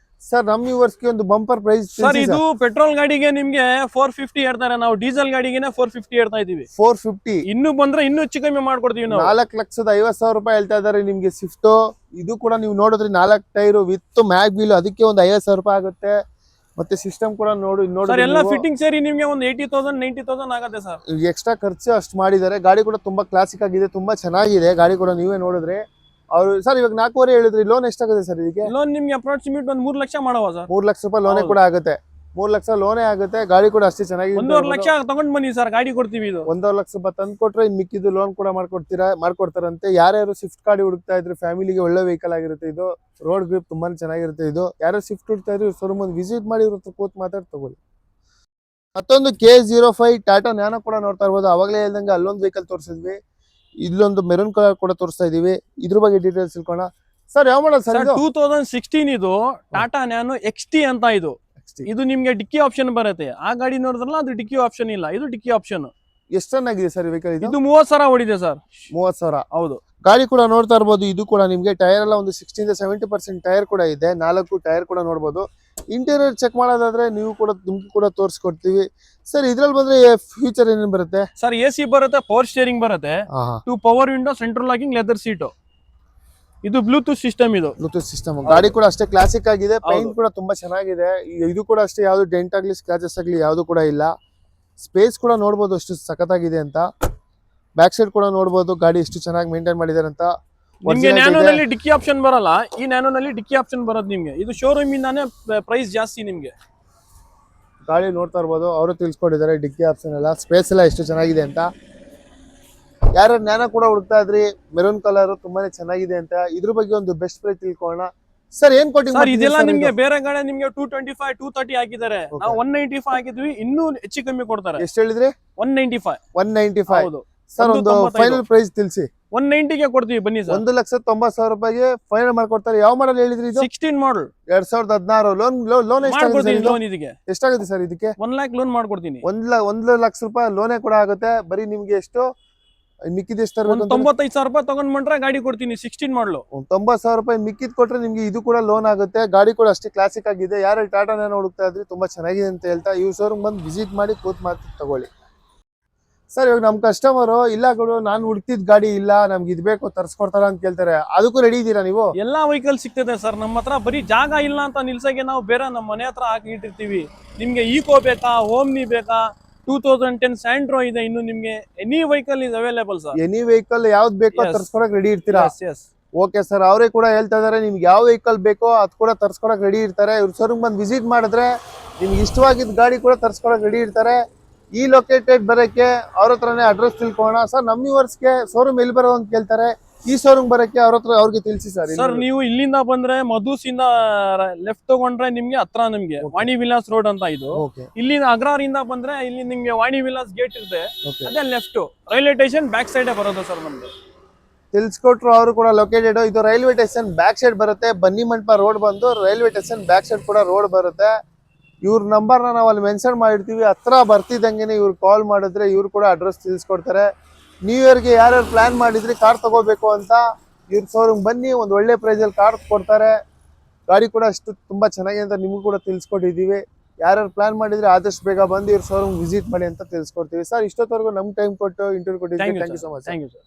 ಸರ್ ನಮ್ಮ ವ್ಯೂವರ್ಸ್ಗೆ ಒಂದು ಬಂಪರ್ ಪ್ರೈಸ್ ಸರ್. ಇದು ಪೆಟ್ರೋಲ್ ಗಾಡಿಗೆ ನಿಮ್ಗೆ 450 ಹೇಳ್ತಾರೆ. ನಾವು ಡೀಸೆಲ್ ಗಾಡಿಗೆ 450 ಹೇಳ್ತಾ ಇದೀವಿ. 450 ಇನ್ನು ಬಂದ್ರೆ ಇನ್ನೂ ಹೆಚ್ಚು ಕಮ್ಮಿ ಮಾಡ್ಕೊಡ್ತೀವಿ ನಾವು. 4,50,000 ರೂಪಾಯಿ ಹೇಳ್ತಾ ಇದಾರೆ ನಿಮ್ಗೆ ಸ್ವಿಫ್ಟ್. ಇದು ಕೂಡ ನೀವು ನೋಡಿದ್ರಿ 4 ಟೈರ್ ವಿತ್ ಮ್ಯಾಗ್ ವೀಲ್, ಅದಕ್ಕೆ ಒಂದು 50,000 ರೂಪಾಯಿ ಆಗುತ್ತೆ. ಮತ್ತೆ ಸಿಸ್ಟಮ್ ಕೂಡ ನೋಡಿ ಎಲ್ಲ ಫಿಟ್ಟಿಂಗ್ ಸೇರಿ ನಿಮ್ಗೆ ಒಂದು 80,000 90,000 ಆಗುತ್ತೆ ಸರ್. ಎಕ್ಸ್ಟ್ರಾ ಖರ್ಚು ಅಷ್ಟು ಮಾಡಿದ್ದಾರೆ. ಗಾಡಿ ಕೂಡ ತುಂಬಾ ಕ್ಲಾಸಿಕ್ ಆಗಿದೆ, ತುಂಬಾ ಚೆನ್ನಾಗಿದೆ ಗಾಡಿ ಕೂಡ. ನೀವೇ ನೋಡಿದ್ರೆ ಅವ್ರು ಸರ್ ಇವಾಗ 4.5 ಹೇಳಿದ್ರಿ. ಲೋನ್ ಎಷ್ಟಾಗುತ್ತೆ ಸರ್ ಇದಕ್ಕೆ? ಲೋನ್ ನಿಮ್ಗೆ ಅಪ್ರಾಕ್ಸಿಮೇಟ್ ಒಂದು 3 ಲಕ್ಷ ಮಾಡುವ ಸರ್. 3 ಲಕ್ಷ ರೂಪಾಯಿ ಲೋನೇ ಕೂಡ ಆಗುತ್ತೆ. 3 ಲಕ್ಷ ಲೋನೇ ಆಗುತ್ತೆ. ಗಾಡಿ ಕೂಡ ಅಷ್ಟೇ ಚೆನ್ನಾಗಿದೆ. 1.5 ಲಕ್ಷ ತಗೊಂಡ್ ಬನ್ನಿ ಸರ್, ಗಾಡಿ ಕೊಡ್ತೀವಿ. ಇದು 1.5 ಲಕ್ಷ ರೂಪಾಯಿ ತಂದು ಕೊಟ್ರೆ ಇನ್ ಮಿಕ್ಕಿದ್ದು ಲೋನ್ ಕೂಡ ಮಾಡ್ಕೊಡ್ತಾರಂತೆ. ಯಾರ್ಯಾರು ಸ್ವಿಫ್ಟ್ ಗಾಡಿ ಹುಡುಕ್ತಾ ಇದ್ರೆ ಫ್ಯಾಮಿಲಿಗೆ ಒಳ್ಳೆ ವೆಹಿಕಲ್ ಆಗಿರುತ್ತೆ ಇದು. ರೋಡ್ ಗ್ರಿಪ್ ತುಂಬಾನೇ ಚೆನ್ನಾಗಿರುತ್ತೆ ಇದು. ಯಾರು ಸ್ವಿಫ್ಟ್ ಹುಡುಕ್ತಾ ಇದ್ರೆ ಶೋರೂಮ್ ಒಂದು ವಿಸಿಟ್ ಮಾಡಿ ಇವ್ರ ಹತ್ರ ಕೂತ್ ಮಾತಾಡಿ ತಗೊಳ್ಳಿ. ಮತ್ತೊಂದು K05 ಟಾಟಾ ನ್ಯಾನೋ ಕೂಡ ನೋಡ್ತಾ ಇರ್ಬೋದು. ಅವಾಗಲೇ ಹೇಳ್ದಂಗೆ ಅಲ್ಲೊಂದು ವೆಹಿಕಲ್ ತೋರಿಸಿದ್ವಿ, ಇಲ್ಲೊಂದು ಮೆರೂನ್ ಕಲರ್ ಕೂಡ ತೋರಿಸ್ತಾ ಇದೀವಿ. ಇದ್ರ ಬಗ್ಗೆ ಡೀಟೇಲ್ಸ್ ತಿಳ್ಕೋಣ. ಸರ್ ಯಾವ ಮಾಡಲ್ ಸರ್? 2016 ಇದು ಟಾಟಾ ನ್ಯಾನೋ XT ಅಂತ. ಇದು ನಿಮ್ಗೆ ಡಿಕ್ಕಿ ಆಪ್ಷನ್ ಬರುತ್ತೆ. ಆ ಗಾಡಿ ನೋಡಿದ್ರಲ್ಲ ಅದು ಡಿಕ್ಕಿ ಆಪ್ಷನ್ ಇಲ್ಲ, ಇದು ಡಿಕ್ಕಿ ಆಪ್ಷನ್. ಎಷ್ಟು ರನ್ ಆಗಿದೆ ಸರ್ ವೆಹಿಕಲ್ ಇದು? ಇದು 30,000 ಓಡಿದೆ ಸರ್. 30,000. ಹೌದು. ಗಾಡಿ ಕೂಡ ನೋಡ್ತಾ ಇರ್ಬೋದು. ಇದು ಕೂಡ ನಿಮ್ಗೆ ಟೈರ್ ಎಲ್ಲ ಒಂದು 60-70% ಟೈರ್ ಕೂಡ ಇದೆ. 4 ಟೈರ್ ಕೂಡ ನೋಡ್ಬೋದು. ಇಂಟೀರಿಯರ್ ಚೆಕ್ ಮಾಡೋದಾದ್ರೆ ನಿಮ್ಗೆ ಕೂಡ ತೋರಿಸ್ಕೊಡ್ತೀವಿ ಸರ್. ಇದ್ರಲ್ಲಿ ಬಂದ್ರೆ ಫ್ಯೂಚರ್ ಏನೇನು ಬರುತ್ತೆ ಸರ್? AC ಬರುತ್ತೆ, ಪವರ್ ಸ್ಟೇರಿಂಗ್ ಬರುತ್ತೆ, 2 power window, central locking, leather seat, ಇದು ಬ್ಲೂಟೂತ್ ಸಿಸ್ಟಮ್. ಇದು ಬ್ಲೂಟೂತ್ ಸಿಸ್ಟಮ್. ಗಾಡಿ ಕೂಡ ಅಷ್ಟೇ ಕ್ಲಾಸಿಕ್ ಆಗಿದೆ. ಪೈಂಟ್ ಕೂಡ ತುಂಬಾ ಚೆನ್ನಾಗಿದೆ. ಇದು ಕೂಡ ಅಷ್ಟೇ, ಯಾವ್ದು ಡೆಂಟ್ ಆಗ್ಲಿ ಸ್ಕ್ರಾಚಸ್ ಆಗ್ಲಿ ಯಾವ್ದು ಕೂಡ ಇಲ್ಲ. ಸ್ಪೇಸ್ ಕೂಡ ನೋಡ್ಬೋದು ಎಷ್ಟು ಸಖತ್ತಾಗಿದೆ ಅಂತ. ಬ್ಯಾಕ್ ಸೈಡ್ ಕೂಡ ನೋಡ್ಬೋದು ಗಾಡಿ ಎಷ್ಟು ಚೆನ್ನಾಗಿ ಮೇಂಟೈನ್ ಮಾಡಿದಾರೆ ಅಂತ. ನಿಮ್ಗೆ ನ್ಯಾನೋನಲ್ಲಿ ಡಿಕ್ಕಿ ಆಪ್ಷನ್ ಬರಲ್ಲ, ಈ ನ್ಯಾನೋನಲ್ಲಿ ಡಿಕ್ಕಿ ಆಪ್ಷನ್ ಬರೋದು ನಿಮ್ಗೆ. ಇದು ಶೋರೂಮ್ ಇಂದಾನೆ ಪ್ರೈಸ್ ಜಾಸ್ತಿ ನಿಮ್ಗೆ. ಗಾಡಿ ನೋಡ್ತಾ ಇರ್ಬೋದು, ಅವರು ತಿಳ್ಸ್ಕೊಂಡಿದ್ದಾರೆ ಡಿಕ್ಕಿ ಆಪ್ಷನ್ ಎಲ್ಲ, ಸ್ಪೇಸ್ ಎಲ್ಲ ಎಷ್ಟು ಚೆನ್ನಾಗಿದೆ ಅಂತ. ಯಾರು ನ್ಯಾನೋ ಕೂಡ ಹುಡುಕ್ತಾ ಇದ್ರಿ, ಮೆರೂನ್ ಕಲರ್ ತುಂಬಾನೇ ಚೆನ್ನಾಗಿದೆ ಅಂತ, ಇದ್ರ ಬಗ್ಗೆ ಒಂದು ಬೆಸ್ಟ್ ಪ್ರೈಸ್ ತಿಳ್ಕೊಳ್ಳೋಣ ಸರ್. ಏನ್ ಕೊಟ್ಟಿಂಗ್ ಸರ್? ಇದೆಲ್ಲ ನಿಮ್ಗೆ ಬೇರೆ ಗಾಡಿ ನಿಮ್ಗೆ 225, 230 ಹಾಕಿದ್ದಾರೆ. ನಾವು 195 ಹಾಕಿದ್ವಿ, ಇನ್ನೂ ಹೆಚ್ಚು ಕಮ್ಮಿ ಕೊಡ್ತಾರೆ. ಎಷ್ಟು ಹೇಳಿದ್ರಿ? 195. 195. ಹೌದು ಸರ್ ಒಂದು ಫೈನಲ್ ಪ್ರೈಸ್ ತಿಳಿಸಿ. 190ಗೆ ಕೊಡ್ತೀವಿ ಬನ್ನಿ ಸರ್. 1,90,000 ರೂಪಾಯಿಗೆ ಫೈನಲ್ ಮಾಡ್ಕೊಡ್ತಾರೆ. ಯಾವ ಮಾಡಲ್ ಹೇಳಿದ್ರಿ ಇದು? 16 ಮಾಡಲ್, 2016. ಲೋನ್ ಎಷ್ಟಾಗುತ್ತೆ ಸರ್ ಇದಕ್ಕೆ? 1 lakh ಲೋನ್ ಮಾಡ್ಕೊಡ್ತೀನಿ. 1 ಲಕ್ಷ ರೂಪಾಯಿ ಲೋನೇ ಕೂಡ ಆಗುತ್ತೆ. ಬರೀ ನಿಮ್ಗೆ ಎಷ್ಟು ಮಿಕ್ಕಿದ ಎಷ್ಟು ತರಬೇಕು? 95,000 ರೂಪಾಯಿ ತಗೊಂಡ್ಬಂದ್ರೆ ಗಾಡಿ ಕೊಡ್ತೀನಿ. 16 ಮಾಡಲು 90,000 ರೂಪಾಯಿ ಮಿಕ್ಕಿದ್ ಕೊಟ್ರೆ ನಿಮ್ಗೆ ಇದು ಕೂಡ ಲೋನ್ ಆಗುತ್ತೆ. ಗಾಡಿ ಕೂಡ ಅಷ್ಟೇ ಕ್ಲಾಸಿಕ್ ಆಗಿದೆ. ಯಾರು ಟಾಟಾ ನ್ಯಾನೋ ಹುಡುಕ್ತಾ ಇದ್ರಿ ತುಂಬಾ ಚೆನ್ನಾಗಿದೆ ಅಂತ ಹೇಳ್ತಾ ಈ ಶೋರೂಮ್ ಬಂದು ವಿಸಿಟ್ ಮಾಡಿ ಕೂತ್ ಮಾತು ತಗೊಳ್ಳಿ ಸರ್. ಇವಾಗ ನಮ್ ಕಸ್ಟಮರ್ ಇಲ್ಲ ಕೊಡು, ನಾನು ಹುಡುಕ್ತಿದ್ ಗಾಡಿ ಇಲ್ಲ, ನಮ್ಗೆ ಇದ್ ಬೇಕು ತರ್ಸ್ಕೊಡ್ತಾರ ಅಂತ ಕೇಳ್ತಾರೆ. ಅದಕ್ಕೂ ರೆಡಿ ಇದೀರಾ ನೀವು? ಎಲ್ಲಾ ವೆಹಿಕಲ್ ಸಿಗ್ತದೆ ಸರ್ ನಮ್ಮ ಹತ್ರ. ಬರೀ ಜಾಗ ಇಲ್ಲ ಅಂತ ನಿಲ್ಸಕ್ಕೆ ನಾವು ಬೇರೆ ನಮ್ಮ ಮನೆ ಹತ್ರ ಹಾಕಿ ಇಟ್ಟಿರ್ತೀವಿ. ನಿಮ್ಗೆ ಈಕೋ ಬೇಕಾ, ಓಮ್ನಿ ಬೇಕಾ, 2010 ಸ್ಯಾಂಡ್ರೋ ಇದೆ. ಇನ್ನು ನಿಮ್ಗೆ any vehicle is available sir. Any vehicle ಯಾವ್ದು ಬೇಕೋ ತರ್ಸ್ಕೊಡಕ್ ರೆಡಿ ಇರ್ತೀರಾ? ಓಕೆ ಸರ್, ಅವರೇ ಕೂಡ ಹೇಳ್ತಾ ಇದಾರೆ ನಿಮ್ಗೆ ಯಾವ ವೆಹಿಕಲ್ ಬೇಕೋ ಅದ್ ಕೂಡ ತರ್ಸ್ಕೊಡಕ್ ರೆಡಿ ಇರ್ತಾರೆ. ಇವ್ರ ಶೋರೂಮ್ ಬಂದು ವಿಸಿಟ್ ಮಾಡಿದ್ರೆ ನಿಮ್ಗೆ ಇಷ್ಟವಾಗಿದ್ದ ಗಾಡಿ ಕೂಡ ತರ್ಸ್ಕೊಡಕ್ ರೆಡಿ ಇರ್ತಾರೆ. ಈ ಲೊಕೇಟೆಡ್ ಬರಕ್ಕೆ ಅವ್ರ ಹತ್ರನೇ ಅಡ್ರೆಸ್ ತಿಳ್ಕೊಳ್ಳೋಣ ಸರ್. ನಮ್ಮ ವ್ಯೂವರ್ಸ್ಗೆ ಶೋರೂಮ್ ಎಲ್ಲಿ ಬರೋ ಅಂತ ಕೇಳ್ತಾರೆ, ಈ ಶೋರೂಮ್ ಬರಕ್ಕೆ ಅವ್ರಿಗೆ ತಿಳಿಸಿ ಸರ್. ಸರ್ ನೀವು ಇಲ್ಲಿಂದ ಬಂದ್ರೆ ಮಧುಸ್ ಇಂದ ಲೆಫ್ಟ್ ತಗೊಂಡ್ರೆ ನಿಮ್ಗೆ ಹತ್ರ ನಿಮ್ಗೆ ವಾಣಿ ವಿಲಾಸ್ ರೋಡ್ ಅಂತ ಇದು. ಇಲ್ಲಿಂದ ಅಗ್ರಾರಿಂದ ಬಂದ್ರೆ ಇಲ್ಲಿ ನಿಮ್ಗೆ ವಾಣಿ ವಿಲಾಸ್ ಗೇಟ್ ಇರುತ್ತೆ, ಅದೇ left railway station back side ಬರೋದು ಸರ್ ನಮ್ದು. ತಿಳಿಸ್ಕೊಟ್ರು ಅವರು ಕೂಡ ಲೊಕೇಟೆಡ್. ಇದು ರೈಲ್ವೆ ಸ್ಟೇಷನ್ ಬ್ಯಾಕ್ ಸೈಡ್ ಬರುತ್ತೆ. ಬನ್ನಿ ಮಂಟಪ ರೋಡ್ ಬಂದು ರೈಲ್ವೆ ಸ್ಟೇಷನ್ ಬ್ಯಾಕ್ ಸೈಡ್ ಕೂಡ ರೋಡ್ ಬರುತ್ತೆ. ಇವ್ರ ನಂಬರ್ನ ನಾವು ಅಲ್ಲಿ ಮೆನ್ಷನ್ ಮಾಡಿರ್ತೀವಿ. ಹತ್ರ ಬರ್ತಿದ್ದಂಗೆನೆ ಇವ್ರು ಕಾಲ್ ಮಾಡಿದ್ರೆ ಇವ್ರು ಕೂಡ ಅಡ್ರೆಸ್ ತಿಳಿಸ್ಕೊಡ್ತಾರೆ. ನ್ಯೂ ಇಯರ್ಗೆ ಯಾರ್ಯಾರು ಪ್ಲಾನ್ ಮಾಡಿದ್ರಿ ಕಾರ್ ತಗೋಬೇಕು ಅಂತ ಇವ್ರ ಶೋರೂಮ್ ಬನ್ನಿ, ಒಂದು ಒಳ್ಳೆ ಪ್ರೈಸಲ್ಲಿ ಕಾರ್ ಕೊಡ್ತಾರೆ. ಗಾಡಿ ಕೂಡ ಅಷ್ಟು ತುಂಬಾ ಚೆನ್ನಾಗಿದೆ ಅಂತ ನಿಮಗೂ ಕೂಡ ತಿಳಿಸ್ಕೊಟ್ಟಿದ್ದೀವಿ. ಯಾರ್ಯಾರು ಪ್ಲಾನ್ ಮಾಡಿದ್ರೆ ಆದಷ್ಟು ಬೇಗ ಬಂದು ಇವ್ರ ಶೋರೂಮ್ ವಿಸಿಟ್ ಮಾಡಿ ಅಂತ ತಿಳಿಸ್ಕೊಡ್ತೀವಿ ಸರ್. ಇಷ್ಟೊತ್ತವರೆಗೂ ನಮ್ ಟೈಮ್ ಕೊಟ್ಟು ಇಂಟರ್ವ್ಯೂ ಕೊಟ್ಟಿದ್ದೀವಿ. Thank you so much. Thank you sir.